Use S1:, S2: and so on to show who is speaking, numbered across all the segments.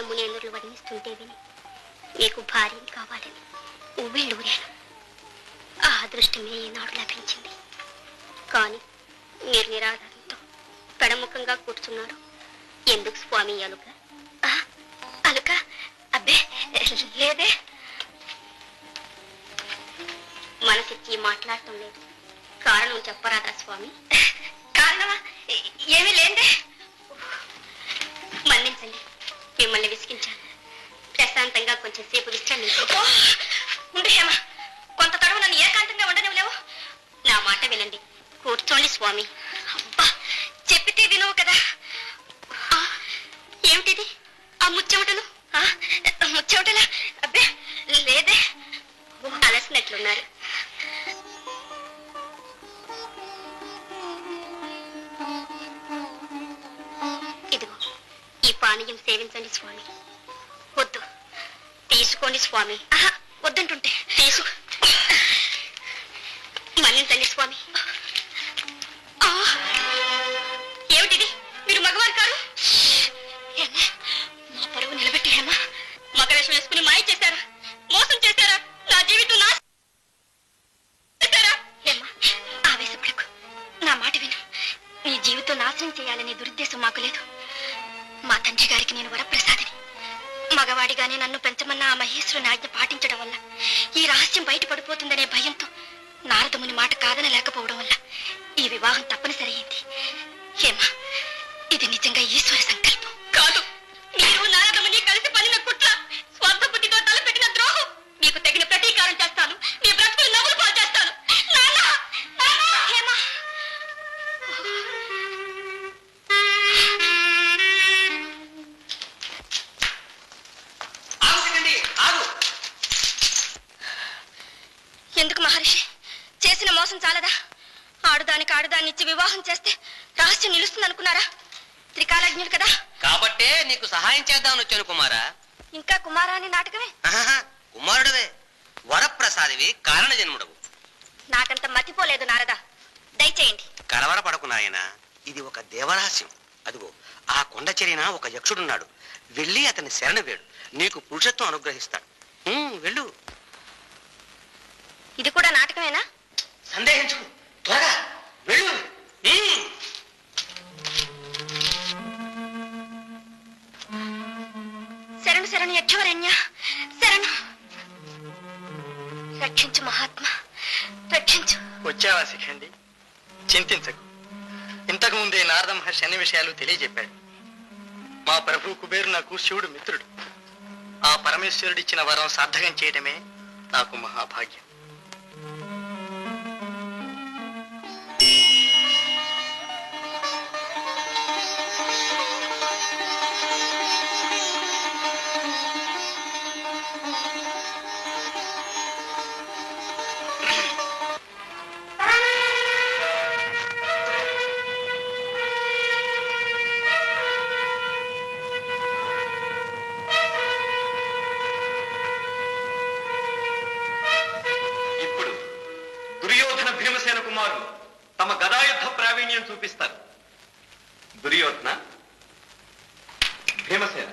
S1: మునేంద్రులు వర్ణిస్తుంటే విని మీకు భార్యని కావాలని ఉవ్విళ్ళూరాను. ఆ అదృష్టమే ఈనాడు లభించింది. కానీ మీరు నిరాధారంతో పెడముఖంగా కూర్చున్నారు. ఎందుకు స్వామి అలుక? అలుక? అబ్బే లేదే. మనసిచ్చి మాట్లాడటం లేదు. కారణం చెప్పరాదా స్వామి? కారణమా? ఏమీ లేదే. మన్నించండి, మిమ్మల్ని విసిగించాను. ప్రశాంతంగా కొంచెం సేపు విశ్రమించు. ఉండు హేమ, కొంత తడవు నన్ను ఏకాంతంగా ఉండనివ్వలేవు. నా మాట వినండి, కూర్చోండి స్వామి. అబ్బా, చెప్పితే వినవు కదా. ఏమిటిది? ఆ ముచ్చెమటలు? ముచ్చెమటలా? అబ్బే లేదే. అలసినట్లున్నారు. ఇదిగో ఈ పానీయం సేవించండి స్వామి. వద్దు, తీసుకోండి స్వామి. వద్దంటుంటే తీసు. మన్నించండి స్వామి. ఏమిటిది? మీరు మగవారు కారు? మా పరువు నిలబెట్టి హేమా, మగవేషం వేసుకుని మాయ చేశారా? మోసం చేశారా? నా జీవితం నాశనం. హేమా, ఆవేశపడకు. నా మాట విను. నీ జీవితం నాశనం చేయాలనే దురుద్దేశం మాకు లేదు. మా తండ్రి గారికి నేను వరప్రసాదిని. మగవాడిగానే నన్ను పెంచమన్న ఆ మహేశ్వరుని ఆజ్ఞ పాటించడం వల్ల ఈ రహస్యం బయటపడిపోతుందనే భయంతో నారదముని మాట కాదనలేకపోవడం వల్ల ఈ వివాహం తప్పనిసరి అయింది. హేమా, ఇది నిజంగా ఈశ్వర సంకల్పం కాదు. మీరు నారదముని కలిసి పనిన కుట్ర, స్వార్థ బుద్ధితో తలపెట్టిన ద్రోహం. మీకు తగిన ప్రతీకారం చేస్తాను. మీ బ్రతుకులు నవ్వులు పాలు చేస్తాను. హేమా, ఎందుకు మహర్షి? చేసిన మోసం చాలదా? ఆడుదానికి ఆడుదాన్ని ఇచ్చి వివాహం చేస్తే రహస్యం నిలుస్తుంది అనుకున్నారా? త్రికాలజ్ఞులు కదా,
S2: కాబట్టే నీకు సహాయం చేద్దామని వచ్చాను కుమారా.
S1: ఇంకా కుమారా అని నాటకమే.
S2: కుమారుడవే, వరప్రసాదివి, కారణ జన్ముడవు.
S1: నాకంత మతిపోలేదు నారదా, దయచేయండి.
S2: కలవరపడకు నాయన, ఇది ఒక దేవరహస్యం. అదిగో ఆ కొండ చెరిన ఒక యక్షుడున్నాడు. వెళ్ళి అతని శరణ వేడు, నీకు పురుషత్వం అనుగ్రహిస్తాడు. వెళ్ళు.
S1: ఇది కూడా నాటకమేనా?
S2: సందేహించుకు, త్వరగా వెళ్ళు.
S1: శరణు శరణు యక్షవరణ్య, శరణు. రక్షించు మహాత్మా, రక్షించు.
S3: వచ్చావా శిఖండి? చింతించకు. ఇంతకు ముందే నారద మహర్షి అన్ని విషయాలు తెలియజెప్పాడు. మా ప్రభు కుబేరు నాకు శివుడు మిత్రుడు. ఆ పరమేశ్వరుడిచ్చిన వరం సార్థకం చేయడమే నాకు మహాభాగ్యం.
S4: తమ గదాయుద్ధ ప్రావీణ్యం చూపిస్తారు. దుర్యోధన, భీమసేన,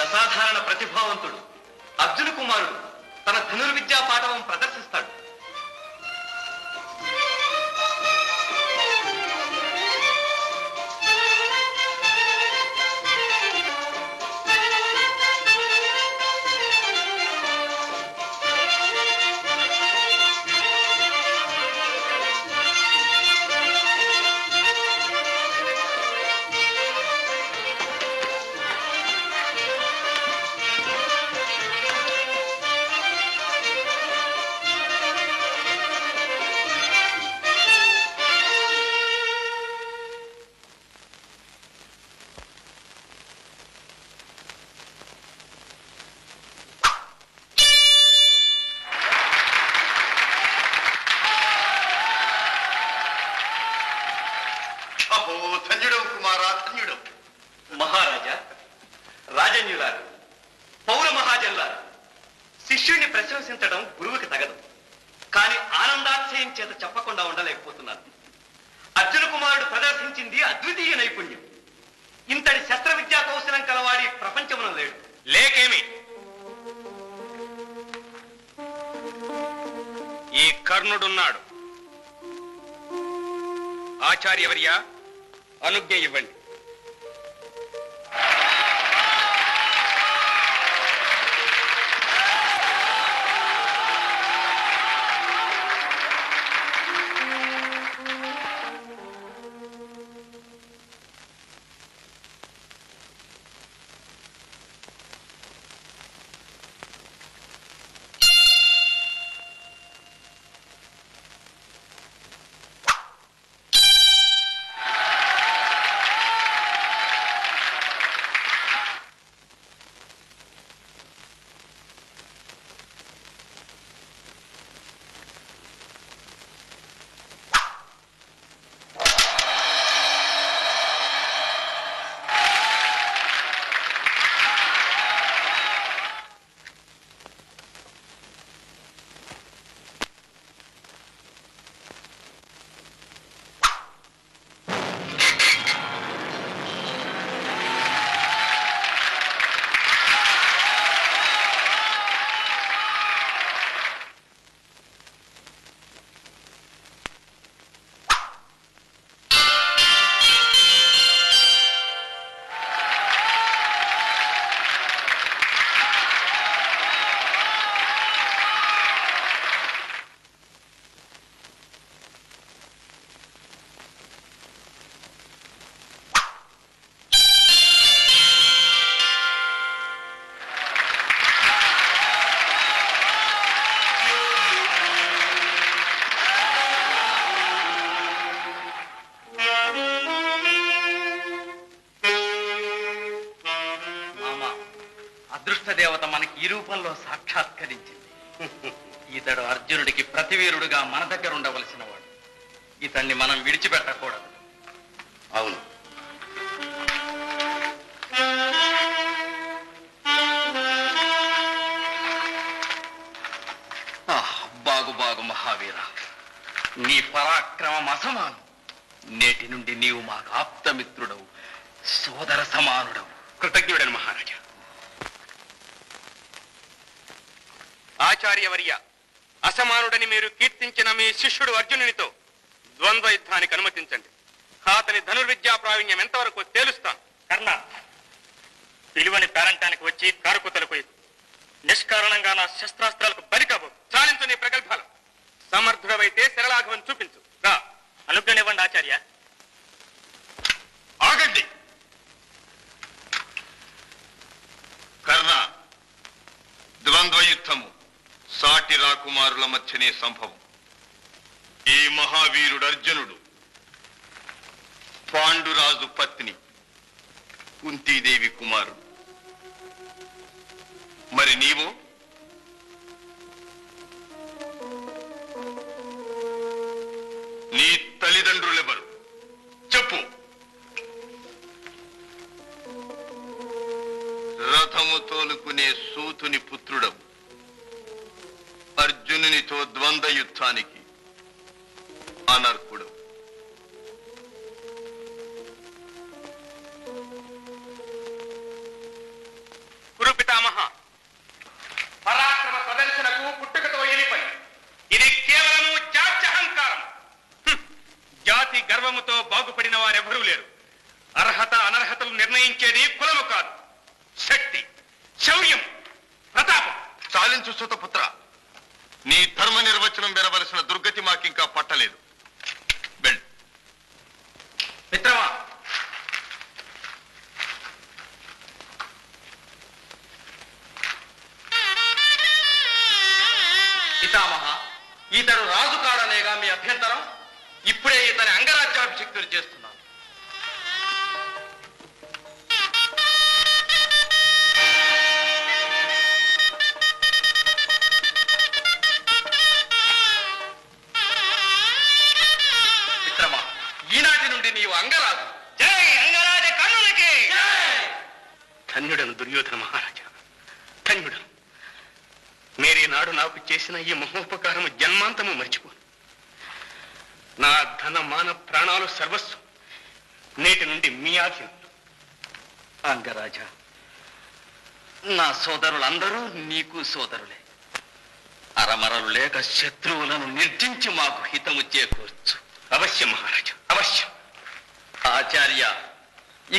S4: అసాధారణ ప్రతిభావంతుడు అర్జున కుమారుడు తన ధనుర్విద్యా పాఠవం ప్రదర్శిస్తాడు. శిష్యుణ్ణి ప్రశంసించడం గురువుకి తగదు. కానీ ఆనందాతిశయం చేత చెప్పకుండా ఉండలేకపోతున్నారు. అర్జున కుమారుడు ప్రదర్శించింది అద్వితీయ నైపుణ్యం. ఇంతటి శస్త్ర విద్యా కౌశలం కలవాడి ప్రపంచమున లేడు.
S5: లేకేమి, ఈ కర్ణుడున్నాడు. ఆచార్యవర్య, అనుజ్ఞ ఇవ్వండి.
S3: దేవత మనకి ఈ రూపంలో సాక్షాత్కరించింది. ఇతడు అర్జునుడికి ప్రతివీరుడుగా మన దగ్గర ఉండవలసిన వాడు. ఇతన్ని మనం విడిచిపెట్టకూడదు.
S2: అవును,
S3: బాగు బాగు మహావీర, నీ పరాక్రమం అసమానం. నేటి నుండి నీవు మాకు ఆప్తమిత్రుడవు, సోదర సమానుడవు.
S5: కృతజ్ఞుడను మహారాజా. ఆచార్యవర్య, అసమానుడని మీరు కీర్తించిన మీ శిష్యుడు అర్జునునితో ద్వంద్వ యుద్ధానికి అనుమతించండి. అతని ధనుర్విద్యా ప్రావీణ్యం ఎంతవరకు తేలుస్తాను.
S6: కర్ణ, పిలువని పేరంటానికి వచ్చి కారుకుతలకు నిష్కారణంగా నా శస్త్రాస్త్రాలకు బలి కాబోదు.
S5: చాలించు నీ ప్రగల్భాలు. సమర్థుడవైతే శరలాఘవం చూపించు. రా,
S6: అనుజ్ఞనివ్వండి ఆచార్య.
S7: ఆగండి. కర్ణ, ద్వంద్వ యుద్ధము సాటి రాకుమారుల మధ్యనే సంభవం. ఈ మహావీరుడు అర్జునుడు పాండురాజు పత్ని కుంతీదేవి కుమారుడు. మరి నీవు? నీ తల్లిదండ్రులెవరు చెప్పు. రథము తోలుకునే సూతుని పుత్రుడవు. అర్జునునితో ద్వంద్వ యుద్ధానికి అనర్హుడు.
S5: కురుపితామహ, పరాక్రమ ప్రదర్శనకు పుట్టుకతో ఏమి పని? ఇది కేవలము జాత్యహంకారం. జాతి గర్వముతో బాగుపడిన వారెవరూ లేరు. అర్హత అనర్హతలు నిర్ణయించేది కులము కాదు, శక్తి, శౌర్యం, ప్రతాపం.
S7: చాలించు సుతపుత్ర. నీ ధర్మ నిర్వచనం వినవలసిన దుర్గతి మాకింకా పట్టలేదు. వెళ్ళు.
S3: మిత్రమా, పితామహ, ఇతడు రాజు కాడనేగా మీ అభ్యంతరం? ఇప్పుడే ఇతని అంగరాజ్యాభిషిక్తులు చేస్తున్నాను. మిత్రమా, ఈనాటి నుండి నీవు అంగరాజు.
S5: జై అంగరాజ కర్ణునికి! ధన్యుడను దుర్యోధన మహారాజా, ధన్యుడను. మేరీ ఈనాడు నాకు చేసిన ఈ మహోపకారము జన్మాంతము మర్చిపోను. నా ధన మాన ప్రాణాలు సర్వస్వం నేటి నుండి మీ ఆధీనం.
S3: అంగరాజా, నా సోదరులందరూ నీకు సోదరులే. అరమరలు లేక శత్రువులను నిర్జించి మాకు హితము చేకూర్చు.
S5: అవశ్యం మహారాజా, అవశ్యం.
S3: ఆచార్య,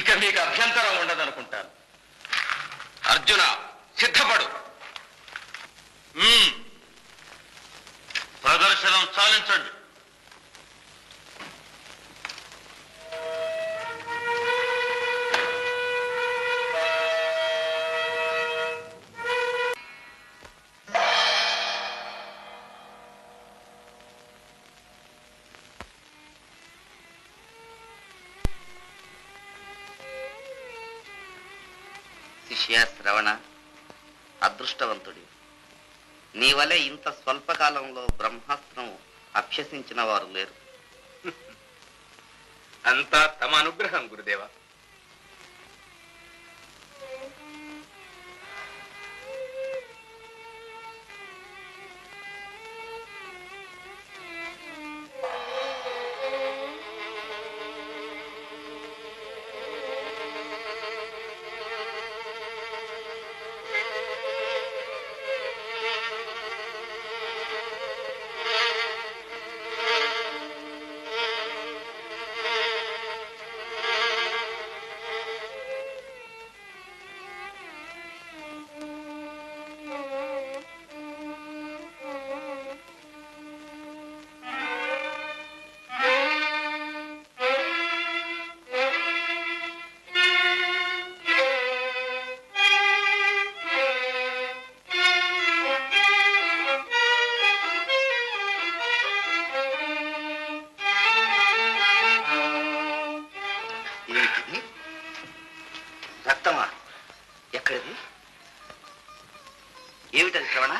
S3: ఇక మీకు అభ్యంతరం ఉండదనుకుంటాను. అర్జున, సిద్ధపడు.
S7: ప్రదర్శనం చాలించండి.
S8: శిష్య శ్రవణ, అదృష్టవంతుడి. నీ వలె ఇంత స్వల్పకాలంలో బ్రహ్మాస్త్రం అభ్యసించిన వారు లేరు.
S5: అంతా తమ అనుగ్రహం గురుదేవ.
S8: రక్తమా? ఎక్కడిది? ఏమిటది శ్రవణ?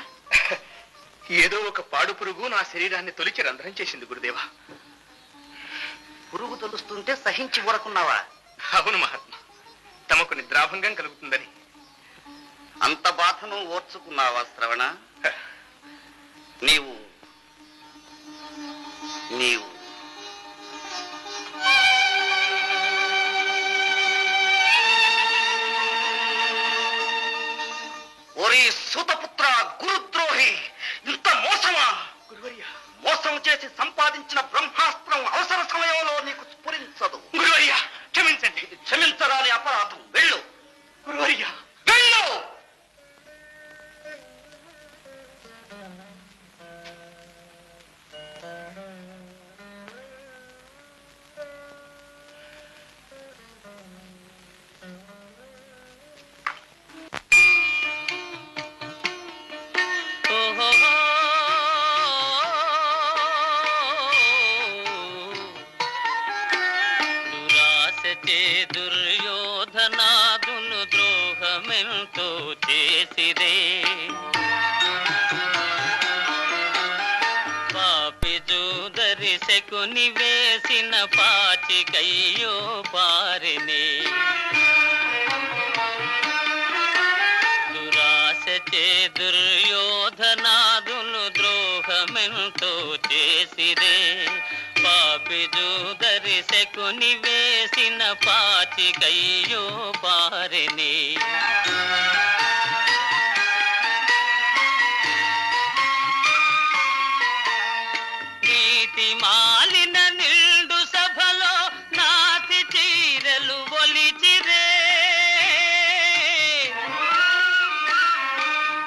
S5: ఏదో ఒక పాడు పురుగు నా శరీరాన్ని తొలిచి రంధ్రం చేసింది గురుదేవా.
S8: పురుగు తొలుస్తుంటే సహించి ఊరకున్నావా?
S5: అవును మహాత్మా, తమకు నిద్రాభంగం కలుగుతుందని.
S8: అంత బాధను ఓర్చుకున్నావా శ్రవణ? నీవు నీవు ఓరి సూతపుత్ర, గురుద్రోహి, ఇంత మోసమా?
S5: గురువర్య,
S8: మోసం చేసి సంపాదించిన బ్రహ్మాస్త్రం అవసర సమయంలో నీకు స్ఫురించదు.
S5: గురువర్య క్షమించండి.
S8: ఇది క్షమించరాని అపరాధం. వెళ్ళు
S5: గురువర్య.
S8: వెళ్ళు.
S9: దురాశచే దుర్యోధనాదులు ద్రోహమెంతో చేసిరే. పాపి జూదరి శకుని వేసిన పాచికయ్యో పారినే. దురాశచే దుర్యోధనాదులు ద్రోహమెంతో చేసిరే. పాపి జూదరి శకుని వేసిన పాచికయ్యో పారినే. నీతి మాలిన నిండు సభలో నాతి చీరలు ఒలిచిరే.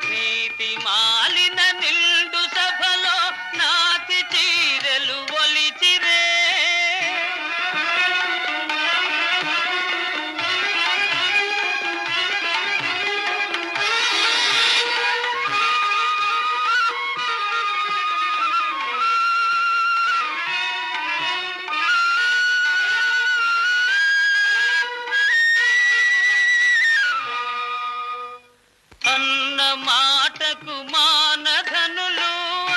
S9: నీతి మాలిన నిండు సభలో నాతి చీరలు ఒలిచిరే. అన్న మాటకు మానధనులు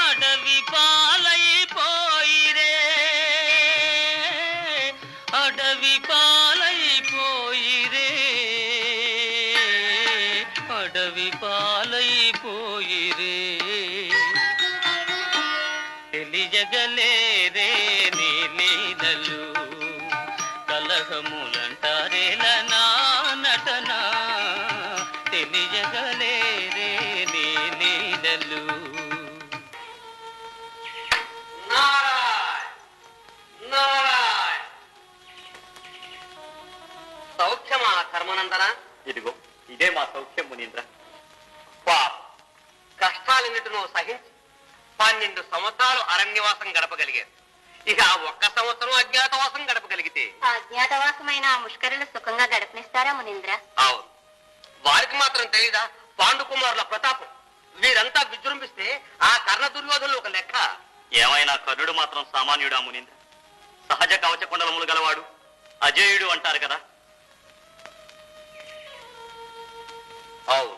S9: అడవి పాలైపోయిరే. అడవి పాలైపోయిరే. అడవి పాలైపోయిరే. తెలియగలేరే నీ లీలలు కలహములంటారేల నా నటన తెలియగలేరే నీ లీలలు
S2: సౌఖ్యమా ధర్మనందన?
S6: ఇదిగో ఇదే మా సౌఖ్యం మునీంద్ర.
S2: పాప కష్టాలన్నిటినో సహించి 12 సంవత్సరాలు అరణ్యవాసం గడపగలిగారు. ఇక 1 సంవత్సరం అజ్ఞాతవాసం గడపగలిగితే
S1: అజ్ఞాతవాసమైన ఆ ముష్కరులు సుఖంగా గడపనిస్తారా మునీంద్ర?
S2: అవును, వారికి మాత్రం తెలీదా పాండుకుమారుల ప్రతాపం? వీరంతా విజృంభిస్తే ఆ కర్ణ దుర్యోధనులు ఒక లెక్క.
S6: ఏమైనా కర్ణుడు మాత్రం సామాన్యుడా మునీంద్ర? సహజ కవచ కుండలములు గలవాడు, అజేయుడు అంటారు కదా.
S2: అవును,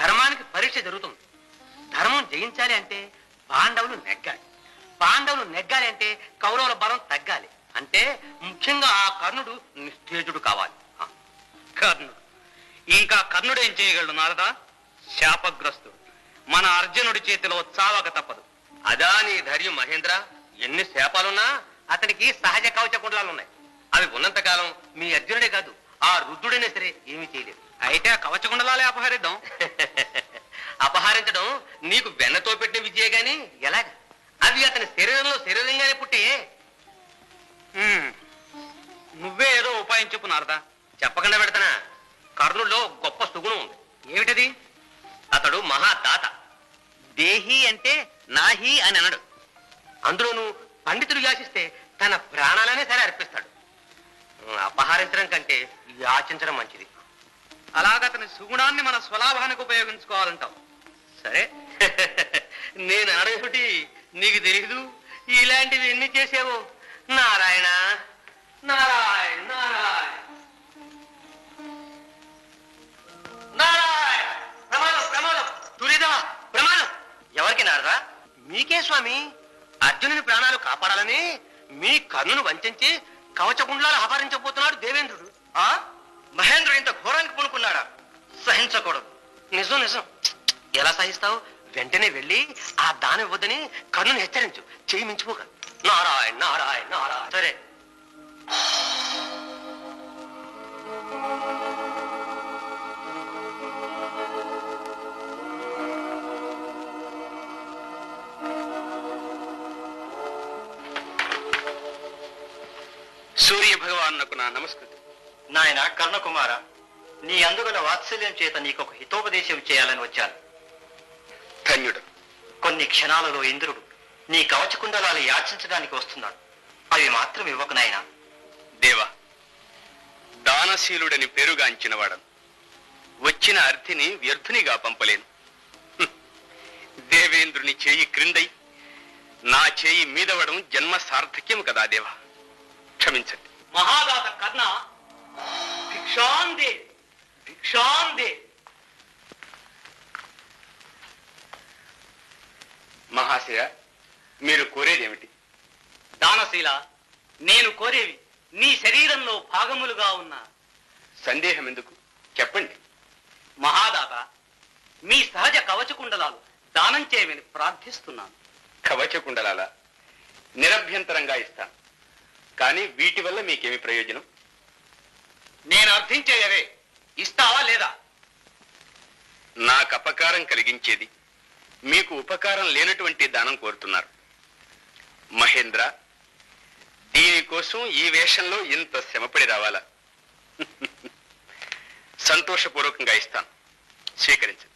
S2: ధర్మానికి పరీక్ష జరుగుతుంది. ధర్మం జయించాలి అంటే పాండవులు నెగ్గాలి, పాండవులు నెగ్గాలి అంటే కౌరవుల బలం తగ్గాలి. అంటే ముఖ్యంగా ఆ కర్ణుడు నిస్తేజుడు కావాలి.
S3: కర్ణుడు ఇంకా కర్ణుడు ఏం చేయగలడు నారదా? శాపగ్రస్తుడు. మన అర్జునుడి చేతిలో చావక తప్పదు.
S2: అదా నీ ధైర్యం మహేంద్ర? ఎన్ని శాపాలున్నా అతనికి సహజ కవచ కుండలాలు ఉన్నాయి. అవి ఉన్నంతకాలం మీ అర్జునుడే కాదు, ఆ రుద్రుడైనా సరే ఏమీ చేయలేదు.
S3: అయితే ఆ కవచకుండలాలే అపహరిద్దాం.
S2: అపహరించడం నీకు వెన్నతో పెట్టిన విద్యే గాని ఎలాగ? అవి అతని శరీరంగానే పుట్టే.
S3: నువ్వే ఏదో ఉపాయం చెప్పు నారదా.
S2: చెప్పకుండా పెడతానా? కర్ణుల్లో గొప్ప సుగుణం ఉంది.
S3: ఏమిటది?
S2: అతడు మహాదాత. దేహి అంటే నాహి అని అనడు. అందులోనూ పండితుడు యాచిస్తే తన ప్రాణాలనే సరే అర్పిస్తాడు. అపహరించడం కంటే యాచించడం మంచిది.
S3: అలాగతని సుగుణాన్ని మన స్వలాభానికి ఉపయోగించుకోవాలంటావు.
S2: సరే, నేను అడగటి నీకు తెలీదు? ఇలాంటివి ఎన్ని చేసావు? నారాయణ నారాయణ నారాయణ నారాయణ. ప్రమాదం ప్రమాదం, తురిదా ప్రమాదం. ఎవరికి నారదా? మీకే స్వామి. అర్జునుని ప్రాణాలు కాపాడాలని మీ కర్ణును వంచి కవచకుండలాలు అపహరించబోతున్నాడు దేవేంద్రుడు. మహేంద్రుడు ఇంత ఘోరానికి పూనుకున్నాడా? సహించకూడదు. నిజం నిజం. ఎలా సహిస్తావు? వెంటనే వెళ్ళి ఆ దానం ఇవ్వద్దని కర్ణుని హెచ్చరించు. చేయి మించిపోక. నారాయణ నారాయణ నారాయణ. సరే.
S5: సూర్య భగవానునకు నా నమస్కృతి.
S6: నాయన కర్ణకుమార, నీ అందుగల వాత్సల్యం చేత నీకొక హితోపదేశం చేయాలని వచ్చాను.
S5: ధన్యుడు.
S6: కొన్ని క్షణాలలో ఇంద్రుడు నీ కవచకుండలాలు యాచించడానికి వస్తున్నాడు. అవి మాత్రం ఇవ్వకు నాయన.
S5: దేవా, దానశీలుడని పేరుగాంచిన వాడను. వచ్చిన అర్థిని వ్యర్థునిగా పంపలేను. దేవేంద్రుని చేయి క్రిందై నా చేయి మీదవడం జన్మ సార్థక్యం కదా దేవా. క్షమించండి.
S3: మహాదాత కర్ణ, భిక్షాందే భిక్షాందే.
S5: మహాశయ, మీరు కోరేదేమిటి?
S3: దానశీల, నేను కోరేవి నీ శరీరంలో భాగములుగా ఉన్న.
S5: సందేహం ఎందుకు, చెప్పండి.
S3: మహాదాత, మీ సహజ కవచకుండలాలు దానం చేయమని ప్రార్థిస్తున్నాను.
S5: కవచకుండలాల నిరభ్యంతరంగా ఇస్తాను. కానీ వీటి వల్ల మీకేమి ప్రయోజనం?
S3: నేను అర్థించేయవే, ఇస్తావా లేదా?
S5: నాకు అపకారం కలిగించేది మీకు ఉపకారం లేనటువంటి దానం కోరుతున్నారు. మహేంద్ర, దీనికోసం ఈ వేషంలో ఇంత శ్రమపడి రావాలా? సంతోషపూర్వకంగా ఇస్తాను, స్వీకరించండి.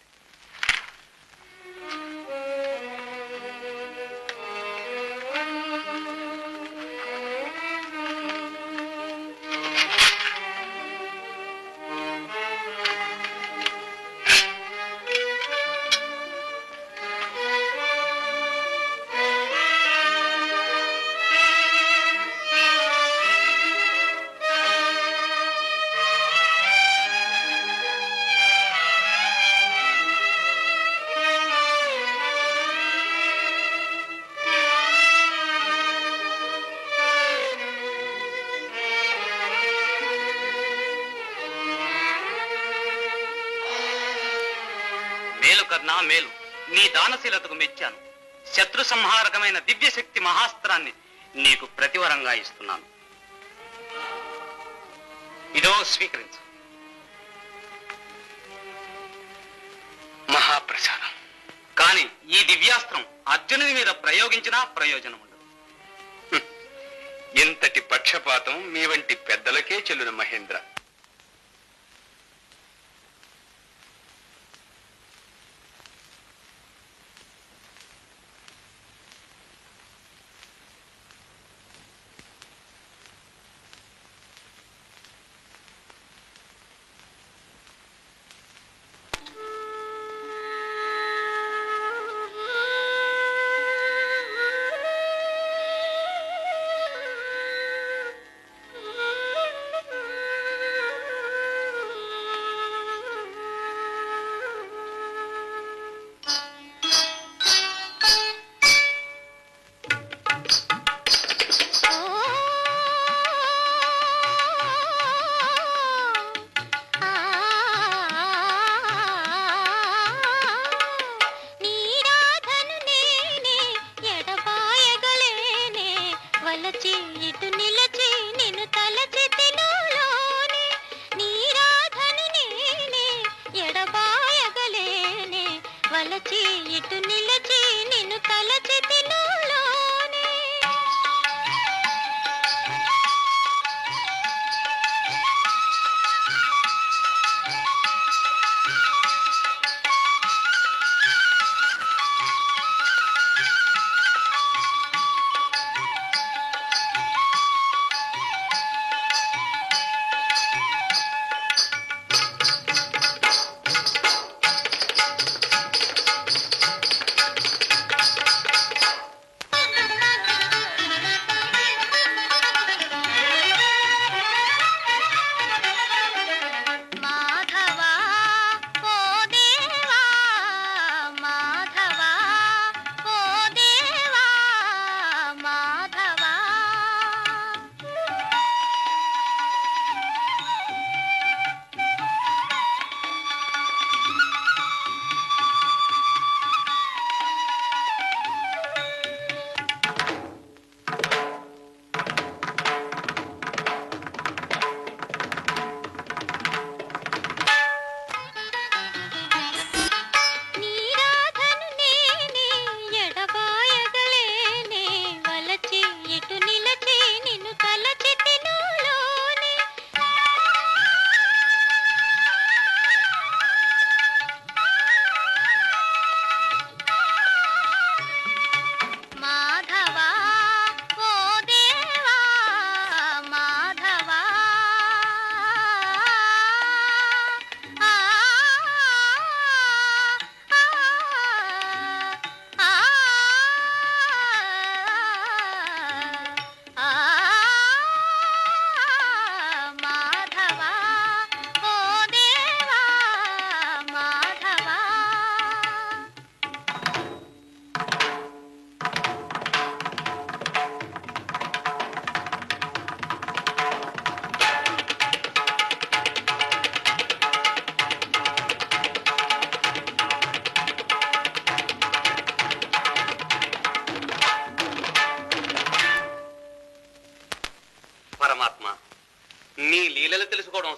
S3: మేలు కర్ణ మేలు, నీ దానశీలతకు మెచ్చాను.
S6: శత్రు సంహారకమైన దివ్యశక్తి మహాస్త్రాన్ని నీకు ప్రతివరంగా ఇస్తున్నాను. ఇదో స్వీకరించు. మహాప్రసాదం. కానీ ఈ దివ్యాస్త్రం అర్జునుడి మీద ప్రయోగించినా ప్రయోజనం ఉండదు.
S5: ఇంతటి పక్షపాతం మీ వంటి పెద్దలకే చెల్లున మహేంద్ర.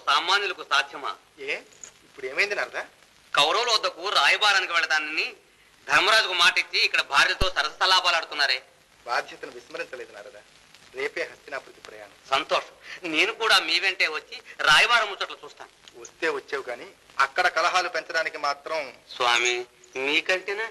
S2: సామాన్యులకు సాధ్యమా?
S3: ఇప్పుడు ఏమైంది నారదా?
S2: కౌరవుల వద్దకు రాయబారానికి వెళదానని ధర్మరాజుకు మాట ఇచ్చి ఇక్కడ భార్యతో సరసలాపాలు ఆడుతున్నారే.
S3: బాధ్యతను విస్మరించలేదు నారదా. రేపే హస్తినాపురికి ప్రయాణం.
S2: సంతోషం. నేను కూడా మీ వెంటే వచ్చి రాయబారం ముచ్చట్లు చూస్తాను.
S3: వస్తే వచ్చావు కానీ అక్కడ కలహాలు పెంచడానికి మాత్రం.
S2: స్వామి మీకంటేనా?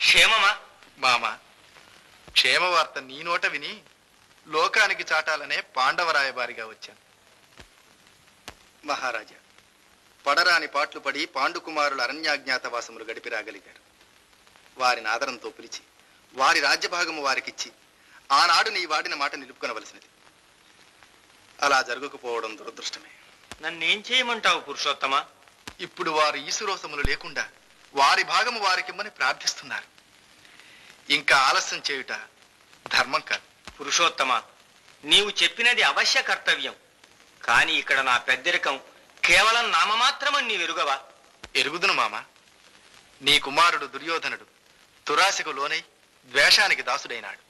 S2: క్షేమమా?
S3: మామ, క్షేమవార్త నీ నోట విని లోకానికి చాటాలనే పాండవరాయబారిగా వచ్చాను. మహారాజా, పడరాని పాట్లు పడి పాండుకుమారుల అరణ్యాజ్ఞాతవాసములు గడిపి రాగలిగారు. వారిని ఆదరంతో పిలిచి వారి రాజ్యభాగము వారికిచ్చి ఆనాడు నీ వాడిన మాట నిలుపుకొనవలసినది. అలా జరగకపోవడం దురదృష్టమే.
S2: నన్నేం చేయమంటావు పురుషోత్తమా?
S3: ఇప్పుడు వారు ఈసురోసములు లేకుండా వారి భాగము వారికిమ్మని ప్రార్థిస్తున్నారు. ఇంకా ఆలస్యం చేయుట ధర్మం కాదు.
S2: పురుషోత్తమా, నీవు చెప్పినది అవశ్య కర్తవ్యం. కాని ఇక్కడ నా పెద్దరికం కేవలం నామమాత్రమని నీ వెరుగవా?
S3: ఎరుగుదును మామ. నీ కుమారుడు దుర్యోధనుడు దురాశకు లోనై ద్వేషానికి దాసుడైనాడు.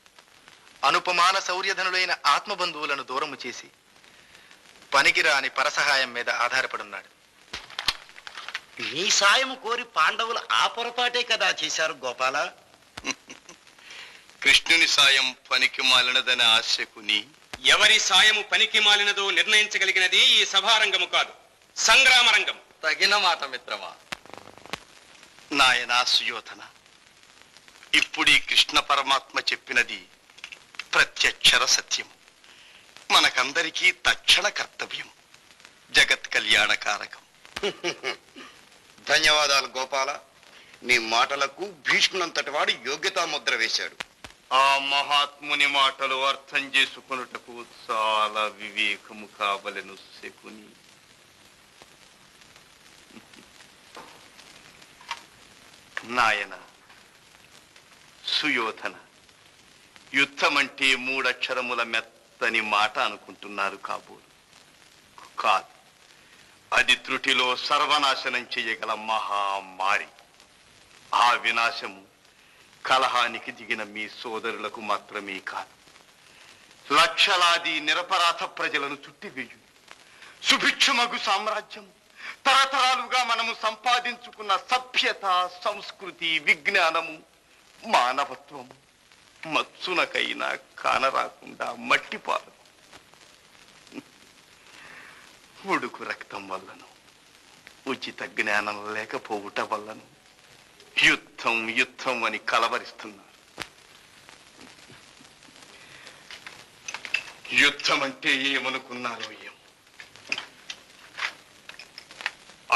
S3: అనుపమాన శౌర్యధనులైన ఆత్మబంధువులను దూరము చేసి పనికిరాని పరసహాయం మీద ఆధారపడున్నాడు.
S8: నీ సాయము కోరి పాండవులు ఆ పొరపాటే కదా చేశారు గోపాల.
S7: కృష్ణుని సాయం పనికి మాలినదనే ఆశకుని
S5: ఎవరి సాయము పనికి మాలినదో నిర్ణయించగలిగినది ఈ సభారంగము కాదు, సంగ్రామరంగం.
S3: తగిన మాట మిత్రమా.
S7: నాయనా సుయోధన, ఇప్పుడు ఈ కృష్ణ పరమాత్మ చెప్పినది ప్రత్యక్షర సత్యం. మనకందరికీ తక్షణ కర్తవ్యం. జగత్ కళ్యాణకారకం.
S8: ధన్యవాదాలు గోపాల. నీ మాటలకు భీష్మునంతటి వాడు యోగ్యతా ముద్ర వేశాడు.
S7: ఆ మహాత్ముని మాటలు అర్థం చేసుకొనుటకు చాలా వివేకము కావలెను శకుని. నాయన సుయోధన, యుద్ధమంటే మూడక్షరముల మెత్తని మాట అనుకుంటున్నారు కాబోలు. కాదు, అది త్రుటిలో సర్వనాశనం చేయగల మహామారి. ఆ వినాశము కలహానికి దిగిన మీ సోదరులకు మాత్రమే కాదు, లక్షలాది నిరపరాధ ప్రజలను చుట్టివేయు. సుభిక్షమగు సామ్రాజ్యం, తరతరాలుగా మనము సంపాదించుకున్న సభ్యత, సంస్కృతి, విజ్ఞానము, మానవత్వము మత్సునకైనా కానరాకుండా మట్టిపాలు. ఉడుకు రక్తం వల్లను, ఉచిత జ్ఞానం లేకపోవుట వల్లను యుద్ధం యుద్ధం అని కలవరిస్తున్నారు. యుద్ధం అంటే ఏమనుకున్నారో ఏం,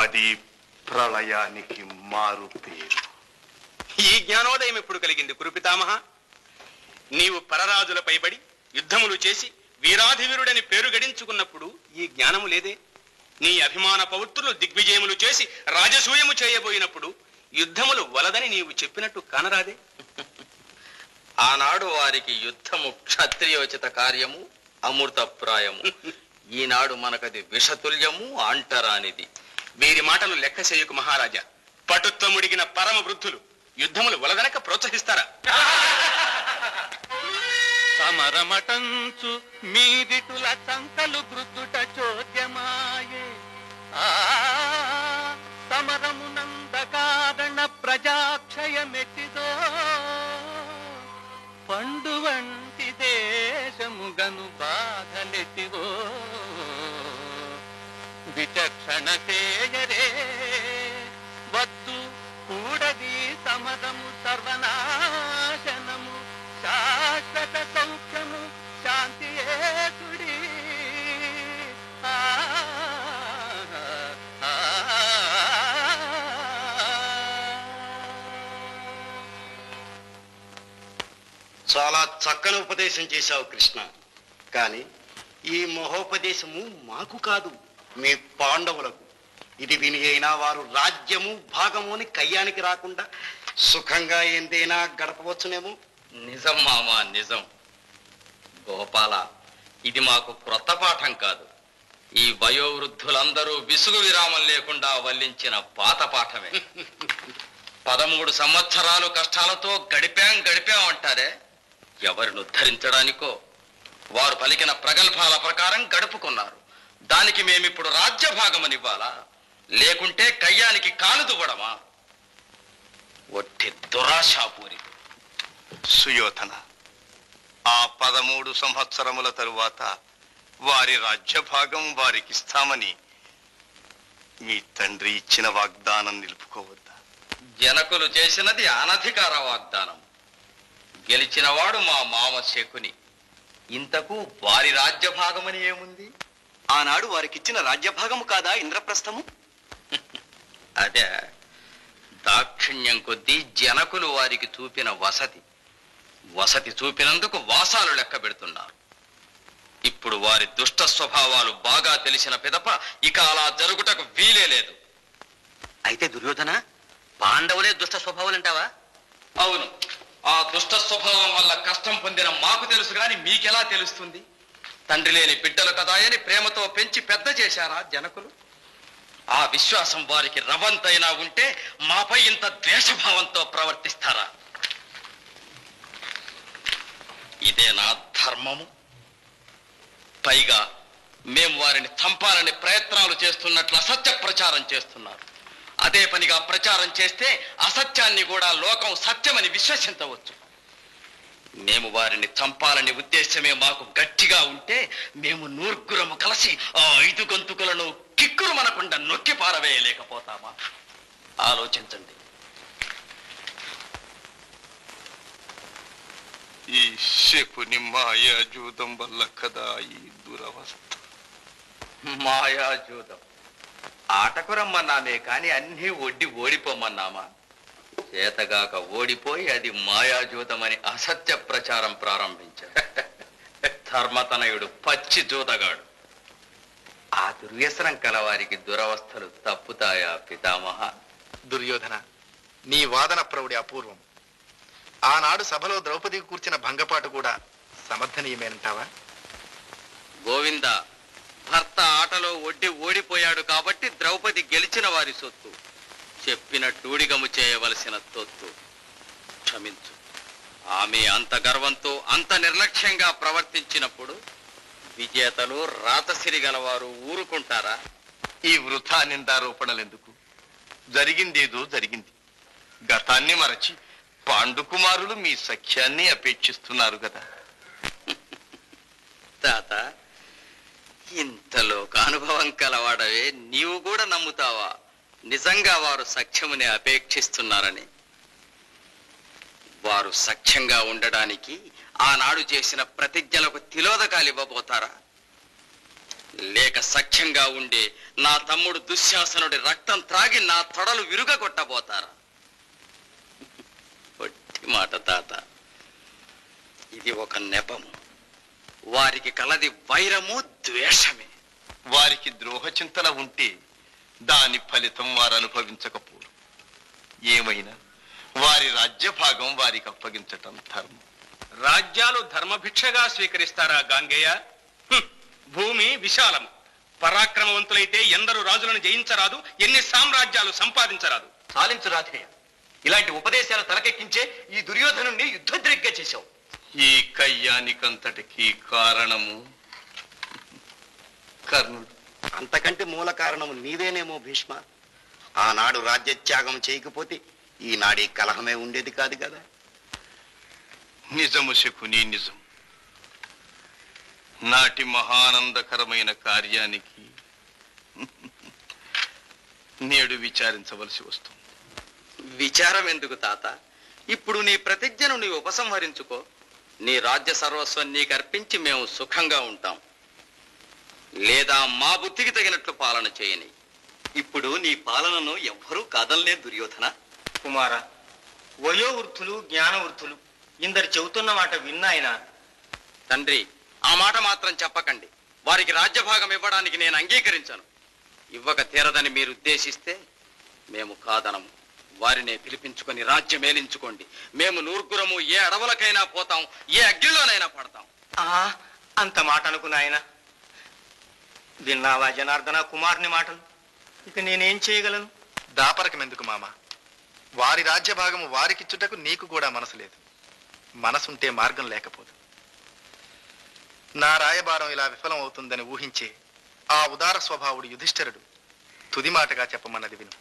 S7: అది ప్రళయానికి మారు పేరు.
S5: ఈ జ్ఞానోదయం ఎప్పుడు కలిగింది కురుపితామహ? నీవు పరరాజుల పైబడి యుద్ధములు చేసి వీరాధివీరుడని పేరు గడించుకున్నప్పుడు ఈ జ్ఞానము లేదే? నీ అభిమాన పౌత్రులు దిగ్విజయములు చేసి రాజసూయము చేయబోయినప్పుడు యుద్ధములు వలదని నీవు చెప్పినట్టు కానరాదే?
S10: ఆనాడు వారికి యుద్ధము క్షత్రియోచిత కార్యము, అమృతప్రాయము. ఈనాడు మనకది విషతుల్యము, అంటరానిది.
S5: వీరి మాటలు లెక్క చేయకు మహారాజా. పటుత్వముడిగిన పరమ వృద్ధులు యుద్ధములు వలదనక ప్రోత్సహిస్తారా?
S9: సమరమటంచు మీదిటుల చంకలు గృద్దుట చోద్యమాయే. సమరమునందకారణ ప్రజాక్షయమెట్టిదో, పండు వంటి దేశముగను బాధలెట్టివో. విచక్షణ చేయరే వద్దు కూడది సమరము, సర్వనాశనము, శాశ్వత సౌఖ్యము, శాంతి ఏసుడి.
S8: చాలా చక్కని ఉపదేశం చేశావు కృష్ణ. కానీ ఈ మహోపదేశము మాకు కాదు, మీ పాండవులకు. ఇది విని అయినా వారు రాజ్యము భాగము అని కయ్యానికి రాకుండా సుఖంగా ఏందైనా గడపవచ్చునేమో.
S10: నిజం మామా, నిజం. గోపాల, ఇది మాకు క్రొత్త పాఠం కాదు. ఈ వయోవృద్ధులందరూ విసుగు విరామం లేకుండా వల్లించిన పాత పాఠమే. 13 సంవత్సరాలు కష్టాలతో గడిపాం అంటారే, ఎవరిని ఉద్ధరించడానికో వారు పలికిన ప్రగల్భాల ప్రకారం గడుపుకున్నారు. దానికి మేమిప్పుడు రాజ్యభాగమనివ్వాలా? లేకుంటే కయ్యానికి కాలు దువ్వడమా? ఒట్టి దురాశాపూరి.
S7: సుయోధన, ఆ 13 సంవత్సరముల తరువాత వారి రాజ్యభాగం వారికిస్తామని మీ తండ్రి ఇచ్చిన వాగ్దానం నిలుపుకోవద్దా?
S10: జనకులు చేసినది అనధికార వాగ్దానం. గెలిచినవాడు మా మామ శకుని. ఇంతకు వారి రాజ్యభాగమని ఏముంది?
S3: ఆనాడు వారికిచ్చిన రాజ్యభాగము కాదా ఇంద్రప్రస్థము?
S10: అదే దాక్షిణ్యం కొద్దీ జనకులు వారికి చూపిన వసతి చూపినందుకు వాసాలు లెక్క పెడుతున్నారు. ఇప్పుడు వారి దుష్ట స్వభావాలు బాగా తెలిసిన పిదప ఇక అలా జరుగుటకు వీలే లేదు.
S2: అయితే దుర్యోధన పాండవులే దుష్ట స్వభావాలంటావా?
S10: అవును, ఆ దుష్ట స్వభావం వల్ల కష్టం పొందిన మాకు తెలుసు గాని మీకెలా తెలుస్తుంది? తండ్రి లేని బిడ్డలు కదాయని ప్రేమతో పెంచి పెద్ద చేశారా జనకులు? ఆ విశ్వాసం వారికి రవంతైనా ఉంటే మాపై ఇంత ద్వేషభావంతో ప్రవర్తిస్తారా? ఇదే నా ధర్మము. పైగా మేము వారిని చంపాలని ప్రయత్నాలు చేస్తున్నట్లు అసత్య ప్రచారం చేస్తున్నారు. అదే పనిగా ప్రచారం చేస్తే అసత్యాన్ని కూడా లోకం సత్యమని విశ్వసించవచ్చు. మేము వారిని చంపాలని ఉద్దేశమే మాకు గట్టిగా ఉంటే మేము నూర్గురము కలిసి ఆ 5 గొంతుకులను కిక్కురు మనకుండా నొక్కి పారవేయలేకపోతామా? ఆలోచించండి.
S7: ఈ శకుని మాయాజూదం వల్ల కదా ఈ దురవస్థ.
S10: మాయాజూదం ఆటకు రమ్మన్నామే కాని అన్నీ ఒడ్డి ఓడిపోమన్నామా? చేతగాక ఓడిపోయి అది మాయాజూతమని అసత్య ప్రచారం ప్రారంభించాడు. ధర్మతనయుడు పచ్చి జూతగాడు. ఆ దుర్వ్యసనం కలవారికి దురవస్థలు తప్పుతాయా పితామహ?
S3: దుర్యోధన, నీ వాదన ప్రౌఢి అపూర్వం. ఆనాడు సభలో ద్రౌపదికి కూర్చిన భంగపాటు కూడా సమర్థనీయమేనంటావా?
S10: గోవింద, భర్త ఆటలో ఒడ్డి ఓడిపోయాడు కాబట్టి ద్రౌపది గెలిచిన వారి సొత్తు, చెప్పినట్టూడిగము చేయవలసిన తొత్తు. క్షమించు. ఆమె అంత గర్వంతో అంత నిర్లక్ష్యంగా ప్రవర్తించినప్పుడు విజేతలు రాతసిరి గలవారు ఊరుకుంటారా?
S7: ఈ వృథా నిందారోపణలెందుకు? జరిగిందేదో జరిగింది. గతాన్ని మరచి పాండుకుమారులు మీ సఖ్యాన్ని అపేక్షిస్తున్నారు కదా.
S10: తాత, ఇంతలోక అనుభవం కలవాడవే నీవు కూడా నమ్ముతావా నిజంగా వారు సఖ్యముని అపేక్షిస్తున్నారని? వారు సఖ్యంగా ఉండడానికి ఆనాడు చేసిన ప్రతిజ్ఞలకు తిలోదకాలు ఇవ్వబోతారా? లేక సఖ్యంగా ఉండే నా తమ్ముడు దుశ్శాసనుడి రక్తం త్రాగి నా తొడలు విరుగగొట్టబోతారా? ఒట్టి మాట తాత, ఇది ఒక నెపము. వారికి కలది వైరము ద్వేషమే.
S7: వారికి ద్రోహ చింతన ఉంటే దాని ఫలితం వారు అనుభవించకపోరు. ఏమైనా వారి రాజ్యభాగం వారికి అప్పగించటం ధర్మం.
S5: రాజ్యాలు ధర్మభిక్షగా స్వీకరిస్తారా గాంగేయ? భూమి విశాలము. పరాక్రమవంతులైతే ఎందరు రాజులను జయించరాదు, ఎన్ని సామ్రాజ్యాలు సంపాదించరాదు.
S3: సాలించు రాధేయ, ఇలాంటి ఉపదేశాలు తలకెక్కించే ఈ దుర్యోధనుణ్ణి యుద్ధద్రిగ్గా చేశావు.
S7: ఈ కయ్యానికంతటికి కారణము కర్ణుడు.
S8: అంతకంటే మూల కారణము నీవేనేమో భీష్మ. ఆనాడు రాజ్యత్యాగం చేయకపోతే ఈనాడి కలహమే ఉండేది కాదు కదా.
S7: నిజము శకుని, నిజం. నాటి మహానందకరమైన కార్యానికి నేడు విచారించవలసి వస్తుంది.
S10: విచారం ఎందుకు తాత? ఇప్పుడు నీ ప్రతిజ్ఞను నీ ఉపసంహరించుకో. నీ రాజ్య సర్వస్వం నీకు అర్పించి మేము సుఖంగా ఉంటాం. లేదా మా బుద్ధికి తగినట్లు పాలన చేయని.
S3: ఇప్పుడు నీ పాలనను ఎవ్వరూ కాదనలే దుర్యోధన.
S2: కుమార, వయోవృద్ధులు జ్ఞానవృద్ధులు ఇందరు చెబుతున్న మాట విన్నాయన.
S10: తండ్రి, ఆ మాట మాత్రం చెప్పకండి. వారికి రాజ్యభాగం ఇవ్వడానికి నేను అంగీకరించను. ఇవ్వక తీరదని మీరు ఉద్దేశిస్తే మేము కాదనము. వారినే పిలిపించుకొని రాజ్యం ఏలించుకోండి. మేము నూర్గురము ఏ అడవులకైనా పోతాం, ఏ అగ్నిలోనైనా పడతాం.
S2: అంత మాట అనుకున్నాయన. విన్నావా జనార్దన కుమారుని మాటలు? ఇక నేనేం చేయగలను?
S3: దాపరకమెందుకు మామ? వారి రాజ్యభాగము వారికిచ్చుటకు నీకు కూడా మనసు లేదు. మనసుంటే మార్గం లేకపోదు. నా రాయబారం ఇలా విఫలం అవుతుందని ఊహించే ఆ ఉదార స్వభావుడు యుధిష్ఠిరుడు తుది మాటగా చెప్పమన్నది విను.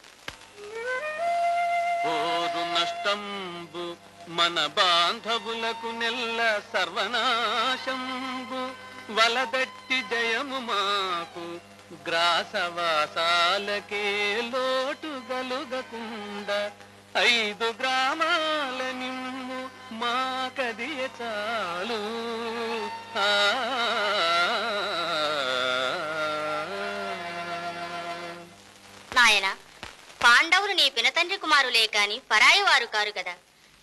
S9: ఓరు నష్టంబు మన బాంధవులకు నెల్ల సర్వనాశంబు వలదట్టి జయము మాకు గ్రాసవాసాలకే లోటు గలుగకుండ 5 గ్రామాల నిమ్ము మా కదియ చాలు.
S1: నాయన, పాండవులు నీ పినతండ్రి కుమారులే కాని పరాయి వారు కారు కదా.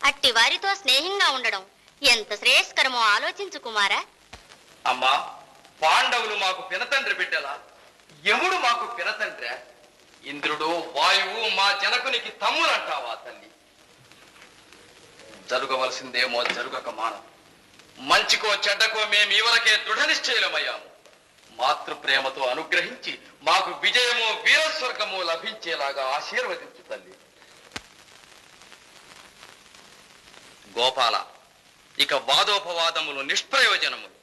S1: అట్టి వారితో స్నేహంగా ఉండడం ఎంత శ్రేయస్కరమో ఆలోచించు కుమారా.
S10: అమ్మా, పాండవులు మాకు పినతండ్రి బిడ్డలా? యముడు మాకు పినతండ్రి? ఇంద్రుడు వాయువు మా జనకునికి తమ్ములంటావా తల్లి? జరగవలసిందేమో జరుగక మానం. మంచికో చెడ్డకో మేము ఇవరకే దృఢ నిశ్చయమయ్యాము. మాతృప్రేమతో అనుగ్రహించి మాకు విజయమో వీరస్వర్గమో లభించేలాగా ఆశీర్వదించు తల్లి. గోపాల, ఇక వాదోపవాదములు నిష్ప్రయోజనములు.